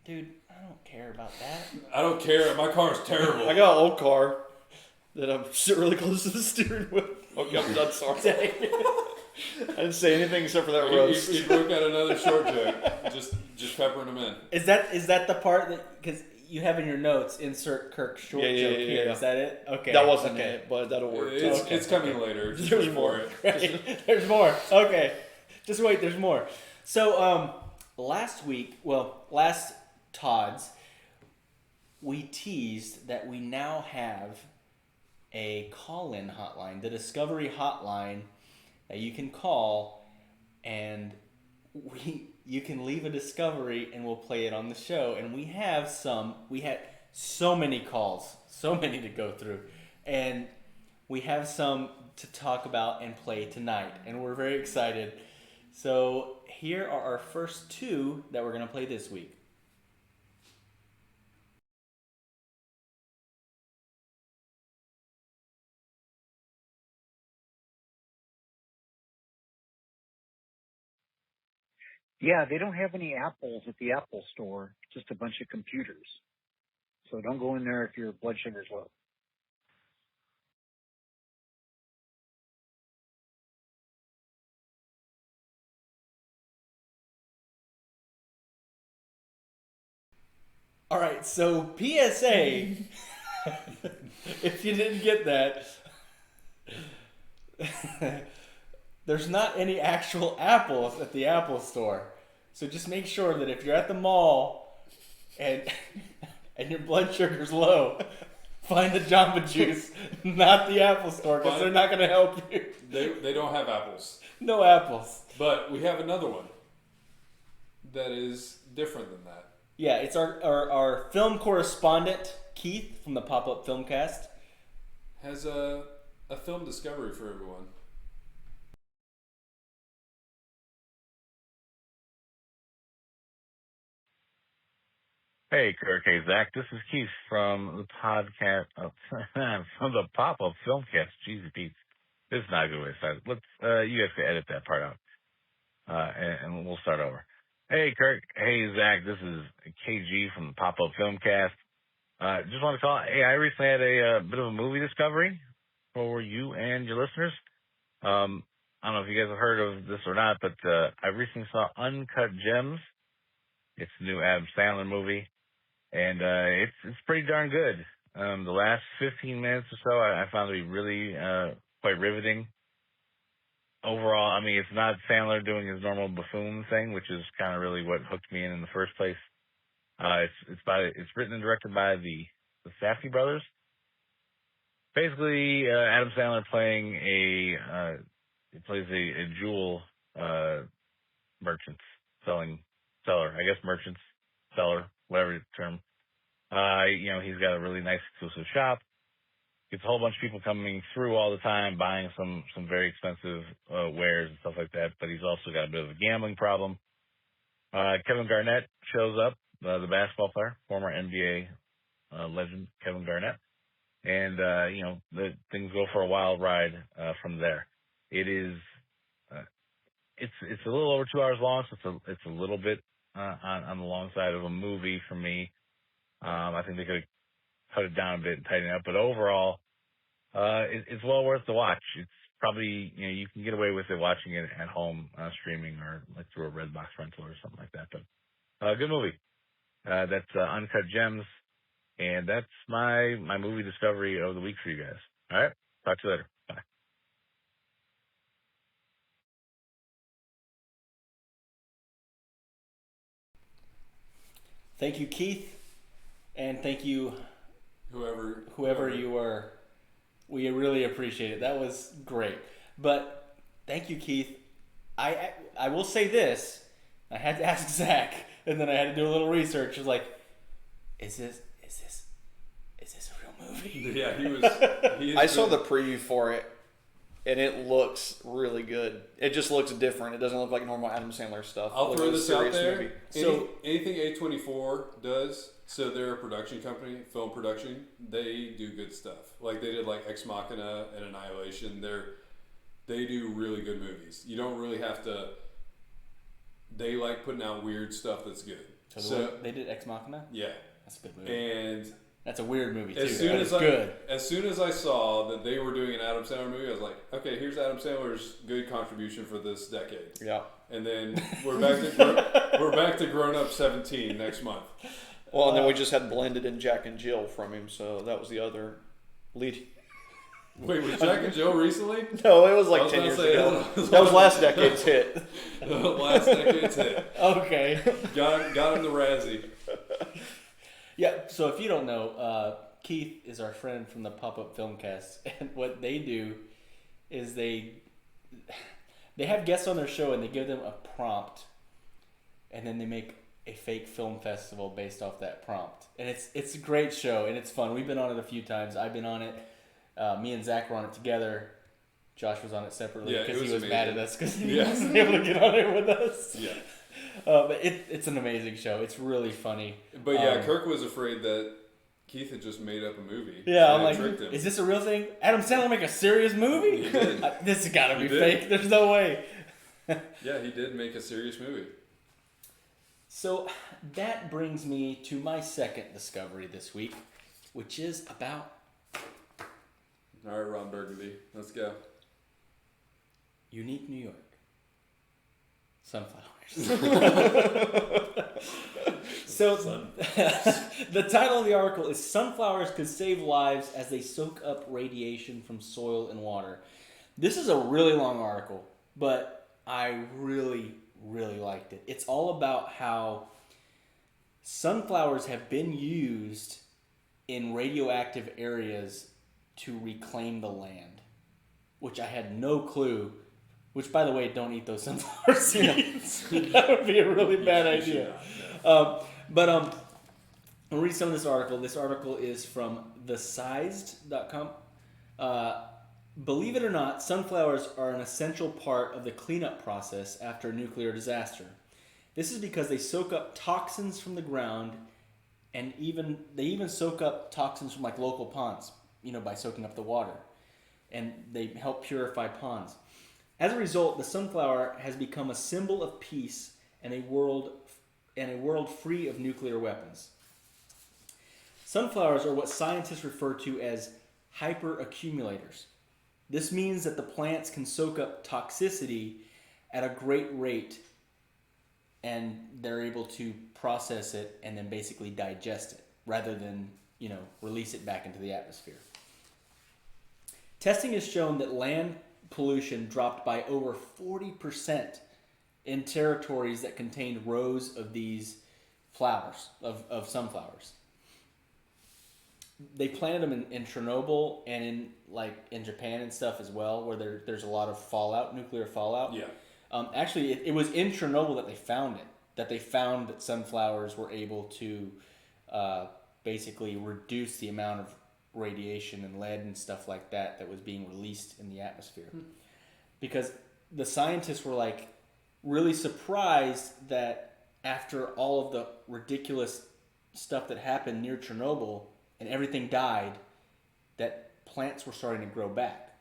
dude, I don't care about that.
I don't care. My car's terrible.
I got an old car that I'm sitting really close to the steering wheel. Okay, I'm done. Sorry. I didn't say anything except for that roast.
He broke out another short joke. Just peppering them in.
Is that the part that, because you have in your notes, insert Kirk's short joke here.
Yeah.
Is that it? Okay.
That wasn't it, but that'll work.
It's coming later. Just
There's
wait
more.
for it.
Right. There's more. Okay. Just wait, there's more. So, last Todd's, we teased that we now have a call-in hotline, the Discovery Hotline, that you can call, and you can leave a discovery, and we'll play it on the show. And we had so many calls, so many to go through, and we have some to talk about and play tonight, and we're very excited. So here are our first 2 that we're going to play this week.
Yeah, they don't have any apples at the Apple store, just a bunch of computers. So don't go in there if your blood sugar's low.
All right, so PSA, if you didn't get that, there's not any actual apples at the Apple store. So just make sure that if you're at the mall and your blood sugar's low, find the Jamba Juice, not the Apple store, because they're not going to help you.
They don't have apples.
No apples.
But we have another one that is different than that.
Yeah, it's our film correspondent, Keith from the Pop-Up Filmcast
has a film discovery for everyone.
Hey, Kirk. Hey, Zach. This is Keith from the podcast, from the Pop-Up Filmcast. Jeez, Pete. This is not a good way to start. You guys can edit that part out, and we'll start over. Hey, Kirk. Hey, Zach. This is KG from the Pop-Up Filmcast. Just want to call. Hey, I recently had a bit of a movie discovery for you and your listeners. I don't know if you guys have heard of this or not, but I recently saw Uncut Gems. It's the new Adam Sandler movie. And it's pretty darn good. The last 15 minutes or so I found to be really quite riveting. Overall, I mean, it's not Sandler doing his normal buffoon thing, which is kind of really what hooked me in the first place. It's written and directed by the Safdie brothers. Basically, Adam Sandler plays a jewel seller, whatever term. He's got a really nice exclusive shop. Gets a whole bunch of people coming through all the time, buying some very expensive wares and stuff like that. But he's also got a bit of a gambling problem. Kevin Garnett shows up, the basketball player, former NBA legend Kevin Garnett, and the things go for a wild ride from there. It is, it's a little over 2 hours long, so it's a little bit on the long side of a movie for me. I think they could cut it down a bit and tighten it up, but overall, it's well worth the watch. It's probably, you can get away with it watching it at home, streaming or like through a Redbox rental or something like that. But good movie. That's Uncut Gems, and that's my movie discovery of the week for you guys. All right, talk to you later. Bye.
Thank you, Keith, and thank you, whoever you were. We really appreciate it. That was great. But thank you, Keith. I will say this. I had to ask Zach, and then I had to do a little research. I was like, is this a real movie?
Yeah,
I saw the preview for it, and it looks really good. It just looks different. It doesn't look like normal Adam Sandler stuff.
I'll throw this out there.
Movie.
So anything A24 does, so they're a production company, film production. They do good stuff. Like they did Ex Machina and Annihilation. They do really good movies. You don't really have to. They like putting out weird stuff that's good.
So they did Ex Machina?
Yeah,
that's a good movie.
And
that's a weird movie too.
As soon as I saw that they were doing an Adam Sandler movie, I was like, okay, here's Adam Sandler's good contribution for this decade.
Yeah.
And then we're back to Grown Up 17 next month.
Well, and then we just had Blended and Jack and Jill from him, so that was the other lead.
Wait, was Jack and Jill recently?
No, it was like 10 years ago. That was last decade's hit.
Last decade's hit.
Okay.
Got him the Razzie.
Yeah, so if you don't know, Keith is our friend from the Pop-Up Filmcast, and what they do is they have guests on their show and they give them a prompt, and then they make a fake film festival based off that prompt. And it's a great show, and it's fun. We've been on it a few times. I've been on it. Me and Zach were on it together. Josh was on it separately because he was mad at us because he wasn't able to get on it with us.
Yeah.
But it's an amazing show. It's really funny.
But yeah, Kirk was afraid that Keith had just made up a movie.
Yeah, I'm like, is this a real thing? Adam Sandler make a serious movie?
He did.
This has got to be fake. There's no way.
Yeah, he did make a serious movie.
So that brings me to my second discovery this week, which is about...
All right, Ron Burgundy, let's go.
Unique New York. Sunflowers. So the title of the article is Sunflowers Could Save Lives as They Soak Up Radiation from Soil and Water. This is a really long article, but I really, really liked it. It's all about how sunflowers have been used in radioactive areas to reclaim the land, which I had no clue. Which, by the way, don't eat those sunflower seeds. That would be a really bad idea. But I'll read some of this article. This article is from thesized.com. Believe it or not, sunflowers are an essential part of the cleanup process after a nuclear disaster. This is because they soak up toxins from the ground, and they even soak up toxins from like local ponds, by soaking up the water. And they help purify ponds. As a result, the sunflower has become a symbol of peace and a world free of nuclear weapons. Sunflowers are what scientists refer to as hyperaccumulators. This means that the plants can soak up toxicity at a great rate, and they're able to process it and then basically digest it rather than, release it back into the atmosphere. Testing has shown that land pollution dropped by over 40% in territories that contained rows of these flowers, of sunflowers. They planted them in Chernobyl and in Japan and stuff as well, where there's a lot of fallout, nuclear fallout.
Yeah.
Actually, it was in Chernobyl that they found it. That they found that sunflowers were able to basically reduce the amount of radiation and lead and stuff like that was being released in the atmosphere. Because the scientists were really surprised that after all of the ridiculous stuff that happened near Chernobyl and everything died, that plants were starting to grow back.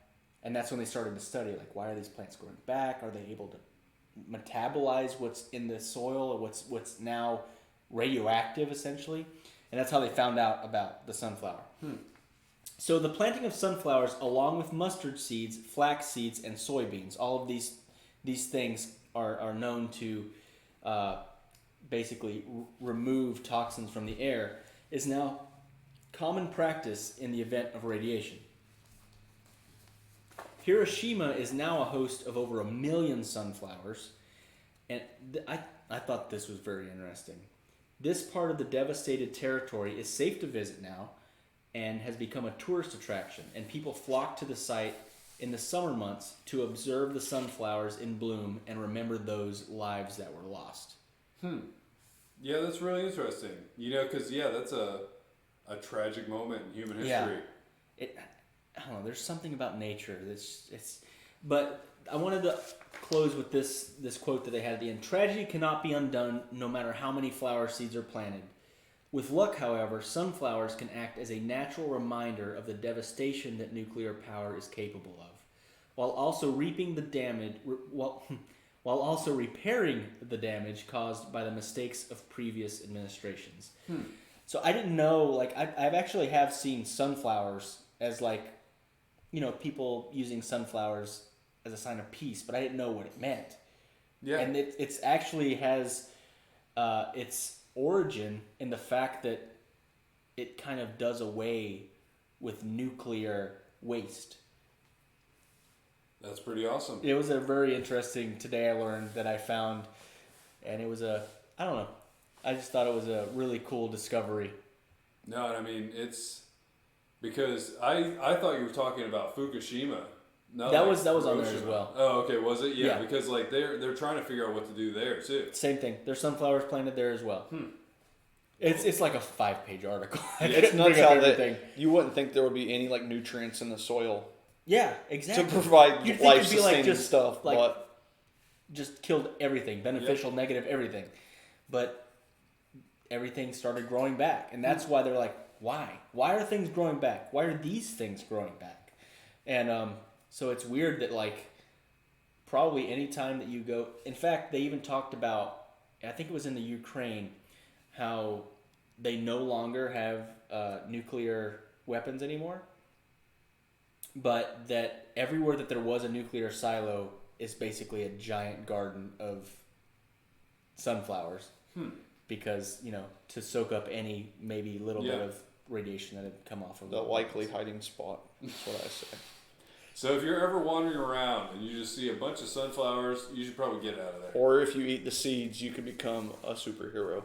And that's when they started to study, why are these plants growing back? Are they able to metabolize what's in the soil or what's now radioactive, essentially? And that's how they found out about the sunflower. So the planting of sunflowers, along with mustard seeds, flax seeds, and soybeans, all of these things are known to basically remove toxins from the air, is now common practice in the event of radiation. Hiroshima is now a host of over 1 million sunflowers, and I thought this was very interesting. This part of the devastated territory is safe to visit now and has become a tourist attraction, and people flock to the site in the summer months to observe the sunflowers in bloom and remember those lives that were lost.
Yeah, that's really interesting. Because, that's a tragic moment in human history.
Yeah. I don't know, there's something about nature but I wanted to close with this quote that they had at the end. Tragedy cannot be undone no matter how many flower seeds are planted. With luck, however, sunflowers can act as a natural reminder of the devastation that nuclear power is capable of, while also repairing the damage caused by the mistakes of previous administrations. So I didn't know, I've actually have seen sunflowers as people using sunflowers as a sign of peace, but I didn't know what it meant. Yeah. And it's actually has its origin in the fact that it kind of does away with nuclear waste.
That's pretty awesome.
It was a very interesting, today I learned that I found, and it was I don't know, I just thought it was a really cool discovery.
No, I mean, it's because I thought you were talking about Fukushima. No,
that was on there as well.
Oh, okay, was it? Yeah, because they're trying to figure out what to do there too.
Same thing. There's sunflowers planted there as well. It's like a 5-page article.
It's nuts how that you wouldn't think there would be any nutrients in the soil.
Yeah, exactly.
To provide life-sustaining stuff, but
just killed everything, beneficial, negative, everything. But everything started growing back, and that's why they're like, why? Why are things growing back? Why are these things growing back? And so it's weird that probably any time that you go, in fact, they even talked about, I think it was in the Ukraine, how they no longer have nuclear weapons anymore, but that everywhere that there was a nuclear silo is basically a giant garden of sunflowers. Because, to soak up any maybe little bit of radiation that had come off of
the likely hiding spot. That's what I say.
So if you're ever wandering around and you just see a bunch of sunflowers, you should probably get out of there.
Or if you eat the seeds, you can become a superhero.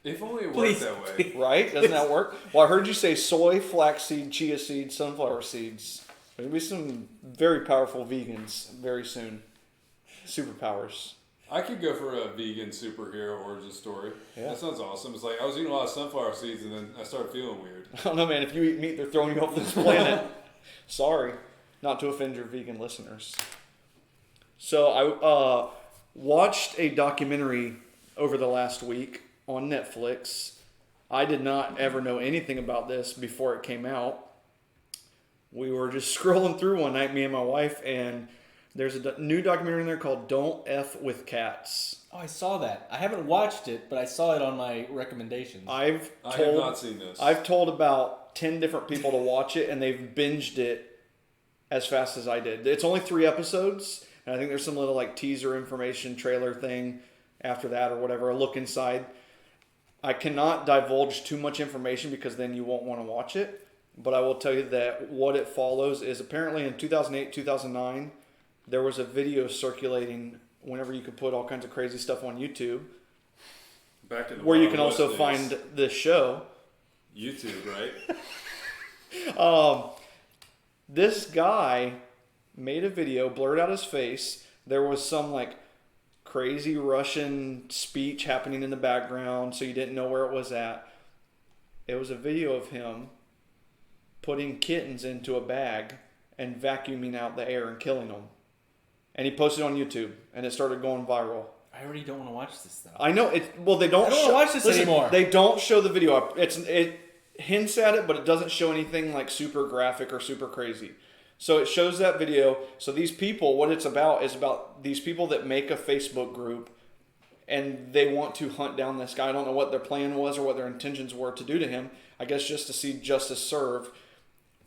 If only it worked that way.
Right? Doesn't that work? Well, I heard you say soy, flaxseed, chia seeds, sunflower seeds. There'll be some very powerful vegans very soon. Superpowers.
I could go for a vegan superhero origin story.
Yeah.
That sounds awesome. It's like I was eating a lot of sunflower seeds and then I started feeling weird.
I don't know, man. If you eat meat, they're throwing you off this planet. Sorry, not to offend your vegan listeners. So I watched a documentary over the last week on Netflix. I did not ever know anything about this before it came out. We were just scrolling through one night, me and my wife, and there's a new documentary in there called Don't F with Cats.
Oh, I saw that. I haven't watched it, but I saw it on my recommendations.
I have not seen this.
I've told about 10 different people to watch it, and they've binged it as fast as I did. It's only 3 episodes, and I think there's some little like teaser information trailer thing after that or whatever, a look inside. I cannot divulge too much information because then you won't want to watch it. But I will tell you that what it follows is apparently in 2008, 2009, there was a video circulating whenever you could put all kinds of crazy stuff on YouTube.
Back in the
where you can
Wild
also
West
find
days.
this show.
YouTube, right?
This guy made a video, blurred out his face. There was some like crazy Russian speech happening in the background, so you didn't know where it was at. It was a video of him putting kittens into a bag and vacuuming out the air and killing them. And he posted it on YouTube, and it started going viral.
I already don't want to watch this though.
I know it. Well, they don't.
I don't want to watch this anymore.
They don't show the video. It hints at it, but it doesn't show anything like super graphic or super crazy. So it shows that video. So these people, what it's about is about these people that make a Facebook group, and they want to hunt down this guy. I don't know what their plan was or what their intentions were to do to him. I guess just to see justice served.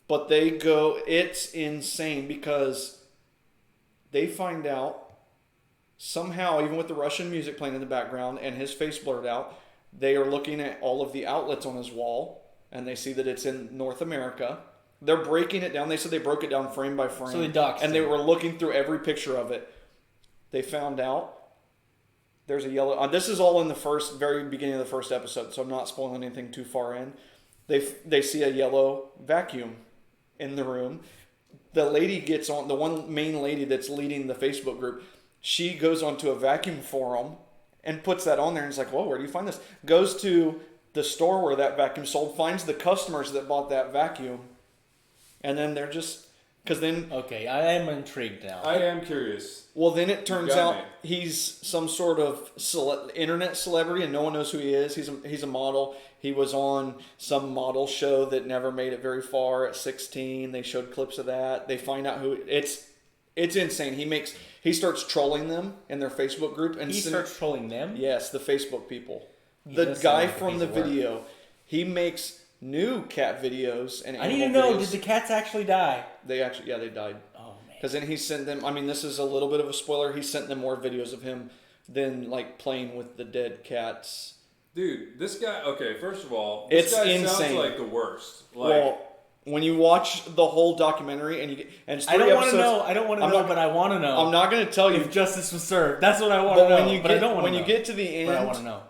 But they go. It's insane because they find out somehow, even with the Russian music playing in the background and his face blurred out, they are looking at all of the outlets on his wall, and they see that it's in North America. They're breaking it down. They said they broke it down frame by frame.
So they doxed
and they
him.
were looking through every picture of it. They found out there's a yellow... this is all in the very beginning of the first episode, so I'm not spoiling anything too far in. They see a yellow vacuum in the room. The lady gets on, the one main lady that's leading the Facebook group, she goes onto a vacuum forum and puts that on there, and it's like, whoa, where do you find this? Goes to the store where that vacuum sold, finds the customers that bought that vacuum, and then they're just, because then...
Okay, I am intrigued now.
I am curious.
Well, then it turns
got
out
me.
he's some sort of internet celebrity, and no one knows who he is. He's a model. He was on some model show that never made it very far at 16. They showed clips of that. They find out who... It's insane. He starts trolling them in their Facebook group. And
he starts trolling them?
Yes, the Facebook people.
He
The
does
guy
sound like a
from
piece
the
of work.
video, he makes new cat videos and
I need to
animal
know,
videos.
did the cats actually die?
They died.
Oh, man.
Because then he sent them, I mean, this is a little bit of a spoiler, he sent them more videos of him than like playing with the dead cats.
Dude, this guy, okay, first of all,
It's
this guy
insane.
sounds like the worst. Like,
Well, when you watch the whole documentary and it's 3
I don't want
episodes,
to know. I don't want to
I'm
know,
not-
but I want to know.
I'm not going to tell you.
if justice was served. That's what I want to
But
know.
when you
but I
get
don't want to
when
know.
you get to the end,
But I want to know.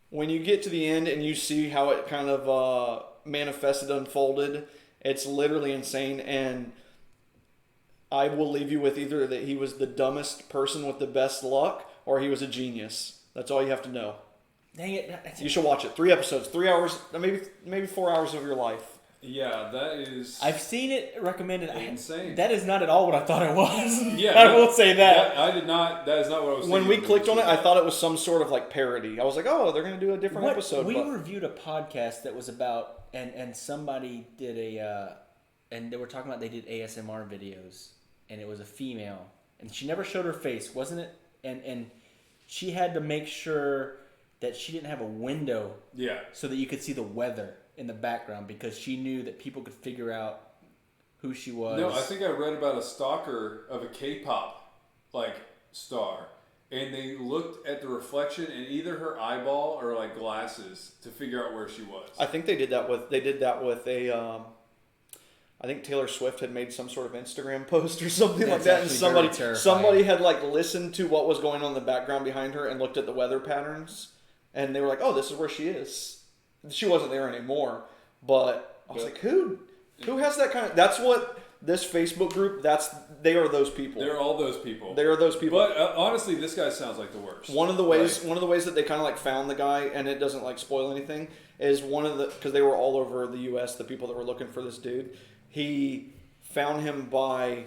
when you get to the end and you see how it kind of manifested, unfolded, it's literally insane. And I will leave you with either that he was the dumbest person with the best luck, or he was a genius. That's all you have to know.
Dang it.
You should watch it. 3 episodes, 3 hours, maybe 4 hours of your life.
yeah, that is
I've seen it recommended.
insane.
That is not at all what I thought it was.
Yeah,
I will say that.
I did not. That is not what I was.
When
thinking
we clicked on it, I thought it was some sort of like parody. I was like, oh, they're going to do a different episode.
We
but
reviewed a podcast that was about, and somebody did and they were talking about they did ASMR videos, and it was a female, and she never showed her face, wasn't it? And she had to make sure that she didn't have a window
Yeah.
so that you could see the weather in the background, because she knew that people could figure out who she was.
No, I think I read about a stalker of a K-pop like star, and they looked at the reflection in either her eyeball or like glasses to figure out where she was.
I think they did that with a. I think Taylor Swift had made some sort of Instagram post or something like
That's
that, and
actually very terrifying.
somebody had like listened to what was going on in the background behind her and looked at the weather patterns, and they were like, "Oh, this is where she is." She wasn't there anymore, but I was like, "Who has that kind of?" That's what this Facebook group, they are those people.
They're all those people.
They are those people.
But honestly, this guy sounds like the worst.
One of the ways that they kind of like found the guy, and it doesn't like spoil anything, is because they were all over the U.S. The people that were looking for this dude, he found him by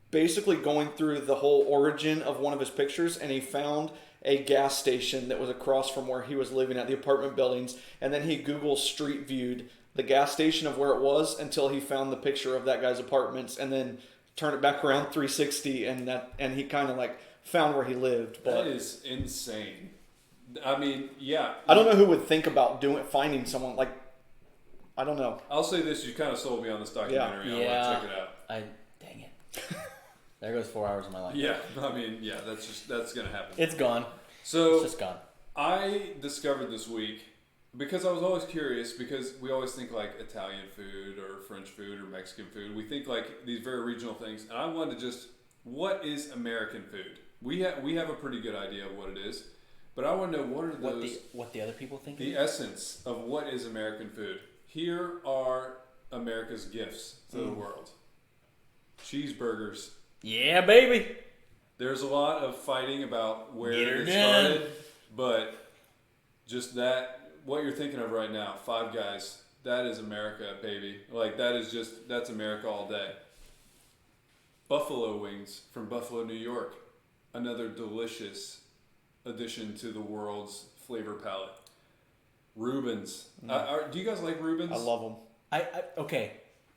basically going through the whole origin of one of his pictures, and he found a gas station that was across from where he was living at the apartment buildings, and then he Google Street Viewed the gas station of where it was until he found the picture of that guy's apartments, and then turned it back around 360, and he kind of like found where he lived. But
that is insane. I mean, yeah.
I don't know who would think about finding someone like. I don't know.
I'll say this: you kind of sold me on this documentary.
Yeah.
I want to check it out.
Dang it. There goes 4 hours of my life.
Yeah, I mean, yeah, that's gonna happen.
It's gone.
So
it's just gone.
I discovered this week, because I was always curious, because we always think like Italian food or French food or Mexican food. We think like these very regional things, and I wanted to what is American food? We have a pretty good idea of what it is, but I want to know
what the other people think.
The essence of what is American food. Here are America's gifts to the world. Cheeseburgers.
Yeah, baby.
There's a lot of fighting about where it
done.
started, but just what you're thinking of right now, Five Guys, that is America, baby. Like that's America all day. Buffalo wings from Buffalo, New York. Another delicious addition to the world's flavor palette. Reuben's. Do you guys like Reuben's?
I love them.
Okay.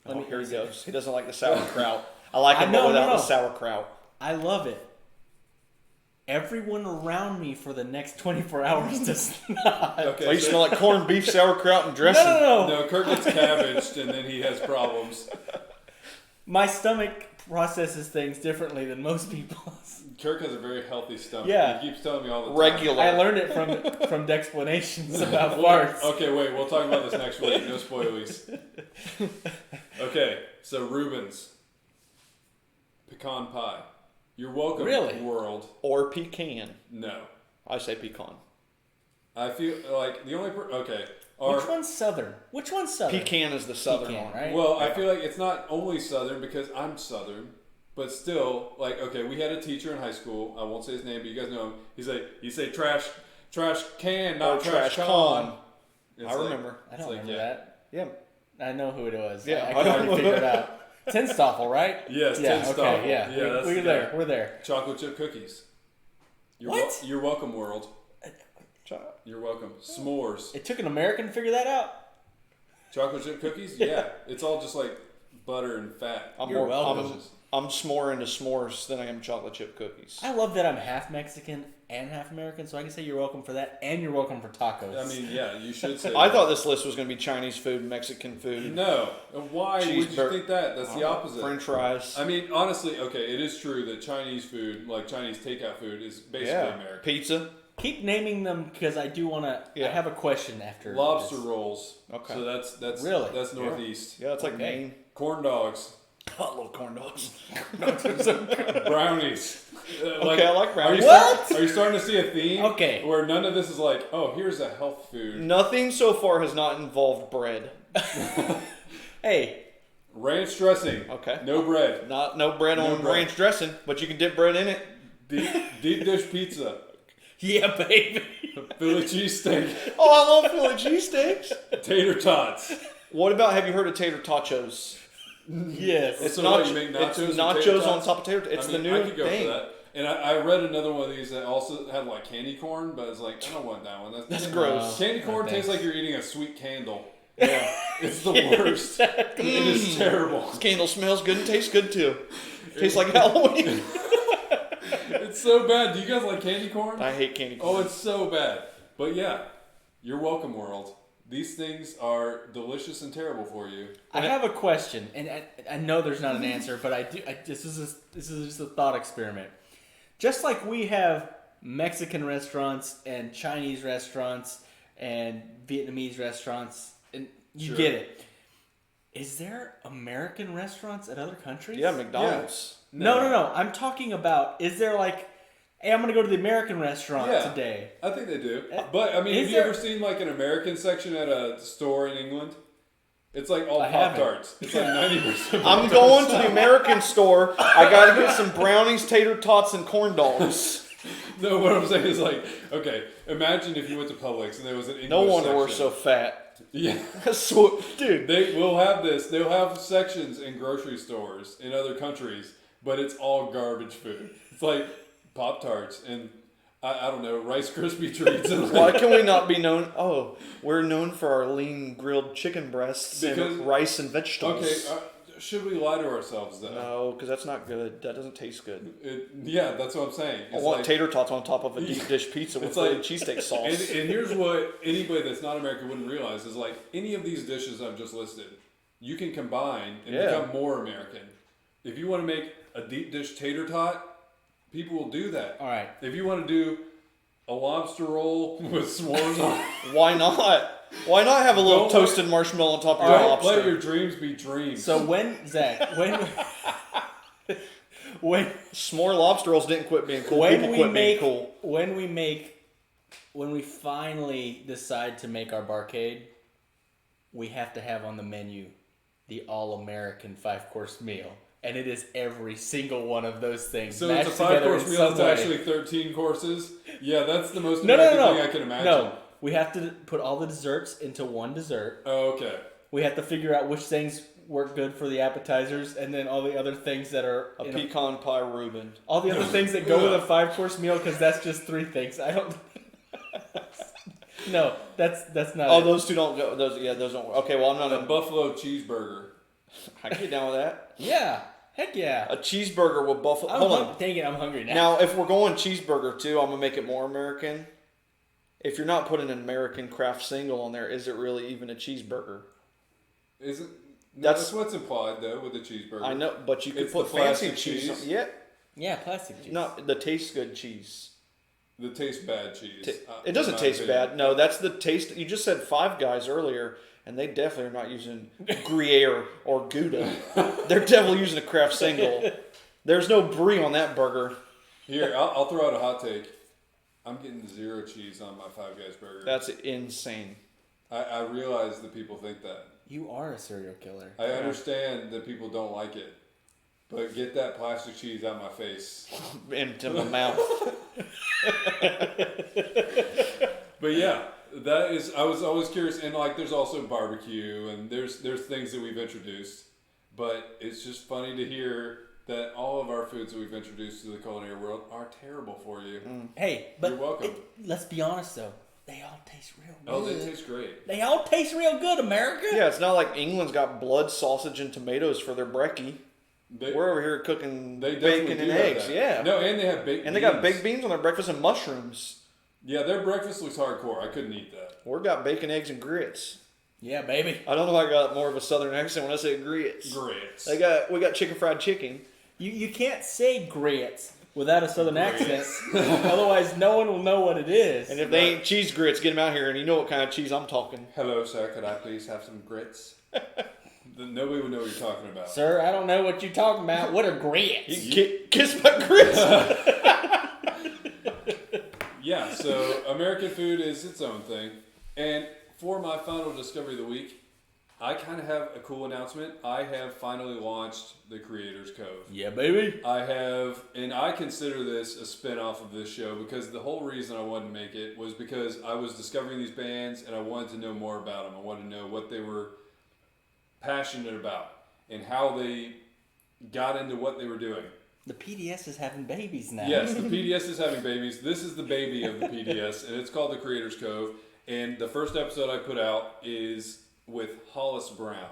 Here he goes. He doesn't like the sauerkraut. I like him without the sauerkraut.
I love it. Everyone around me for the next 24 hours does not.
Okay,
you smell like corned beef, sauerkraut, and dressing.
No.
No, Kurt gets cabbaged and then he has problems.
My stomach processes things differently than most people's.
Kirk has a very healthy stomach.
Yeah.
He keeps telling me all the time.
Regular.
I learned it from Dexplanations about farts.
Okay, wait. We'll talk about this next week. No spoilies. Okay, so Reuben's. Pecan pie. You're welcome,
Really?
world.
Or pecan.
No.
I say pecan.
I feel like the only... okay.
Which one's southern?
Pecan is the southern
Pecan,
one.
right?
Well, I feel like it's not only southern because I'm southern, but still, like, okay, we had a teacher in high school. I won't say his name, but you guys know him. He's like, you say trash can, not trash con.
I remember.
I don't remember that.
Yeah.
I know who it was.
Yeah.
I can already figure it out. Tinstoffel, right?
Yes,
yeah,
Tinstoffel.
Okay, yeah,
that's
we're
the
there.
guy.
We're there.
Chocolate chip cookies.
What?
You're welcome, world. You're welcome. S'mores.
It took an American to figure that out.
Chocolate chip cookies? Yeah. It's all just like butter and fat.
You're welcome.
I'm more into s'mores than I am chocolate chip cookies.
I love that I'm half Mexican and half American, so I can say you're welcome for that, and you're welcome for tacos.
I mean, yeah, you should say
I
that.
thought this list was going to be Chinese food, Mexican food.
No. Why would you think that? That's the opposite.
French fries.
I mean, honestly, okay, it is true that Chinese food, like Chinese takeout food, is basically American.
Pizza.
Keep naming them because I do want to.
Yeah.
I have a question after.
Lobster
this.
rolls.
Okay.
So that's
Really?
That's northeast.
Yeah, that's like
Okay.
Maine.
Corn dogs.
I love corn dogs.
Brownies.
Okay, I like brownies.
Are you starting to see a theme?
Okay.
Where none of this is like, oh, here's a health food.
Nothing so far has not involved bread.
Hey.
Ranch dressing.
Okay.
No bread.
No bread on
bread.
ranch dressing, but you can dip bread in it.
Deep dish pizza.
Yeah, baby.
Philly cheesesteak.
Oh, I love Philly cheesesteaks.
Tater tots.
What about, have you heard of tater tachos?
Yes.
It's
So
not
what, you make nachos
it's
with
nachos
tater
on
tots?
top of tater. It's
I mean,
the new
I could go
thing.
for that. And I read another one of these that also had like candy corn, but it's like, I don't want that one. That's
gross.
Candy corn
No,
tastes
thanks.
like you're eating a sweet candle.
Yeah.
It's the worst. It is terrible.
This candle smells good and tastes good too. Tastes like Halloween.
It's so bad. Do you guys like candy corn?
I hate candy corn.
Oh, it's so bad. But yeah, you're welcome, world. These things are delicious and terrible for you.
I have a question, and I know there's not an answer, but this is just a thought experiment. Just like we have Mexican restaurants and Chinese restaurants and Vietnamese restaurants, and you
Sure.
get it. Is there American restaurants at other countries?
Yeah, McDonald's.
No. I'm talking about, is there like, hey, I'm going to go to the American restaurant
Yeah.
today.
I think they do. But, I mean,
Is
have you
there-
ever seen like an American section at a store in England? It's like all
I haven't.
Pop-Tarts. It's like 90%.
I'm going to the American store. I got to get some brownies, tater tots, and corn dogs.
No, what I'm saying is like, okay, imagine if you went to Publix and there was an English
No wonder
section.
we're so fat.
Yeah.
Dude.
They will have this. They'll have sections in grocery stores in other countries, but it's all garbage food. It's like Pop-Tarts and, I don't know, Rice Krispie treats. And
Why can we not be known? Oh, we're known for our lean grilled chicken breasts and rice and vegetables.
Okay, should we lie to ourselves though?
No, because that's not good. That doesn't taste good.
Yeah, that's what I'm saying.
I want tater tots on top of a deep dish pizza with cheesesteak sauce.
And here's what anybody that's not American wouldn't realize is like any of these dishes I've just listed, you can combine and become more American. If you want to make a deep dish tater tot, people will do that.
All right.
If you want to do a lobster roll with s'mores on it,
Why not? Why not have a little toasted marshmallow on top of your
don't
lobster?
let your dreams be dreams.
So when
S'more lobster rolls didn't quit being cool. People quit being cool.
when we finally decide to make our barcade, we have to have on the menu the all-American 5-course meal. And it is every single one of those things.
So it's a 5-course meal that's actually 13 courses? Yeah, that's the most American thing I can imagine.
No, we have to put all the desserts into one dessert.
Oh, okay.
We have to figure out which things work good for the appetizers, and then all the other things that are...
A pecan pie Reuben.
all the other things that go with a 5-course meal, because that's just 3 things. I don't... No, that's not it.
Those two don't go. Those don't work. Okay, well, I'm not
A buffalo cheeseburger.
I can get down with that.
Yeah. Heck yeah.
A cheeseburger with buffalo. Hold on.
Dang it, I'm hungry now.
Now, if we're going cheeseburger too, I'm gonna make it more American. If you're not putting an American craft single on there, is it really even a cheeseburger?
Is it? No, that's what's implied though with the cheeseburger.
I know, but you could
It's
put
the
fancy
plastic
cheese.
cheese.
Yeah, plastic cheese.
No, the taste good cheese.
The taste bad cheese.
It doesn't
in my
taste
opinion.
bad. No, that's the taste. You just said Five Guys earlier, and they definitely are not using Gruyere or Gouda. They're definitely using a craft single. There's no brie on that burger.
Here, I'll throw out a hot take. I'm getting 0 cheese on my Five Guys burger.
That's insane.
I realize that people think that.
You are a serial killer.
I understand that people don't like it. But get that plastic cheese out my face.
Into my mouth.
But yeah, that is. I was always curious, and like, there's also barbecue, and there's things that we've introduced. But it's just funny to hear that all of our foods that we've introduced to the culinary world are terrible for you.
Hey, but
You're welcome.
Let's be honest though. They all taste real good.
Oh, they taste great.
They all taste real good, America.
Yeah, it's not like England's got blood, sausage, and tomatoes for their brekkie. We're over here cooking bacon and eggs. Yeah.
No, and they have baked
And they got baked beans on their breakfast and mushrooms.
Yeah, their breakfast looks hardcore. I couldn't eat that.
We've got bacon, eggs, and grits.
Yeah, baby.
I don't know if I got more of a southern accent when I say grits.
Grits.
We got chicken fried chicken.
You can't say grits without a southern accent. Otherwise, no one will know what it is.
And if they ain't cheese grits, get them out here, and you know what kind of cheese I'm talking.
Hello, sir. Could I please have some grits? Nobody would know what you're talking about.
Sir, I don't know what you're talking about. What are grits?
Kiss my grits.
Yeah, so American food is its own thing. And for my final discovery of the week, I kind of have a cool announcement. I have finally launched the Creators Cove.
Yeah, baby.
I have, and I consider this a spin-off of this show because the whole reason I wanted to make it was because I was discovering these bands and I wanted to know more about them. I wanted to know what they were passionate about and how they got into what they were doing.
The PDS is having babies now.
Yes, the PDS is having babies. This is the baby of the PDS, and it's called the Creators Cove. And the first episode I put out is with Hollis Brown.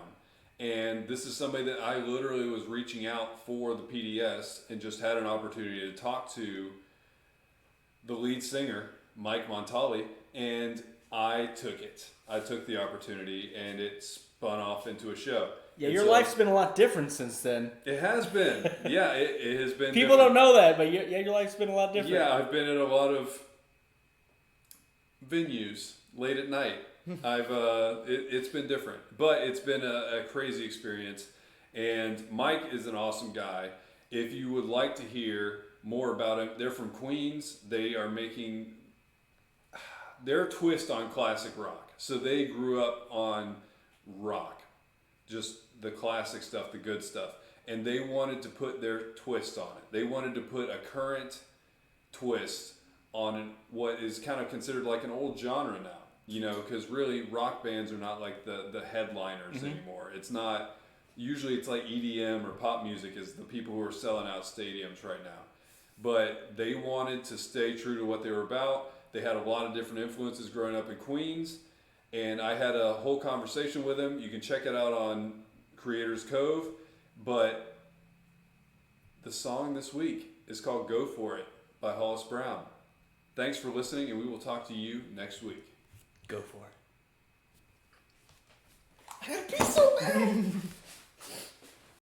And this is somebody that I literally was reaching out for the PDS and just had an opportunity to talk to the lead singer, Mike Montali, and I took it. I took the opportunity, and it spun off into a show.
Yeah,
And
your
so
life's been a lot different since then.
It has been. Yeah, it has been.
People
different.
don't know that, but your life's been a lot different.
Yeah, I've been in a lot of venues late at night. It's been different, but it's been a crazy experience. And Mike is an awesome guy. If you would like to hear more about him, they're from Queens. They are making their twist on classic rock. So they grew up on rock. just the classic stuff, the good stuff. And they wanted to put their twist on it. They wanted to put a current twist on what is kind of considered like an old genre now. You know, because really rock bands are not like the headliners anymore. It's not, usually it's like EDM or pop music is the people who are selling out stadiums right now. But they wanted to stay true to what they were about. They had a lot of different influences growing up in Queens. And I had a whole conversation with them. You can check it out on Creators Cove. But the song this week is called Go For It by Hollis Brown. Thanks for listening, and we will talk to you next week.
Go for it. I gotta pee so bad.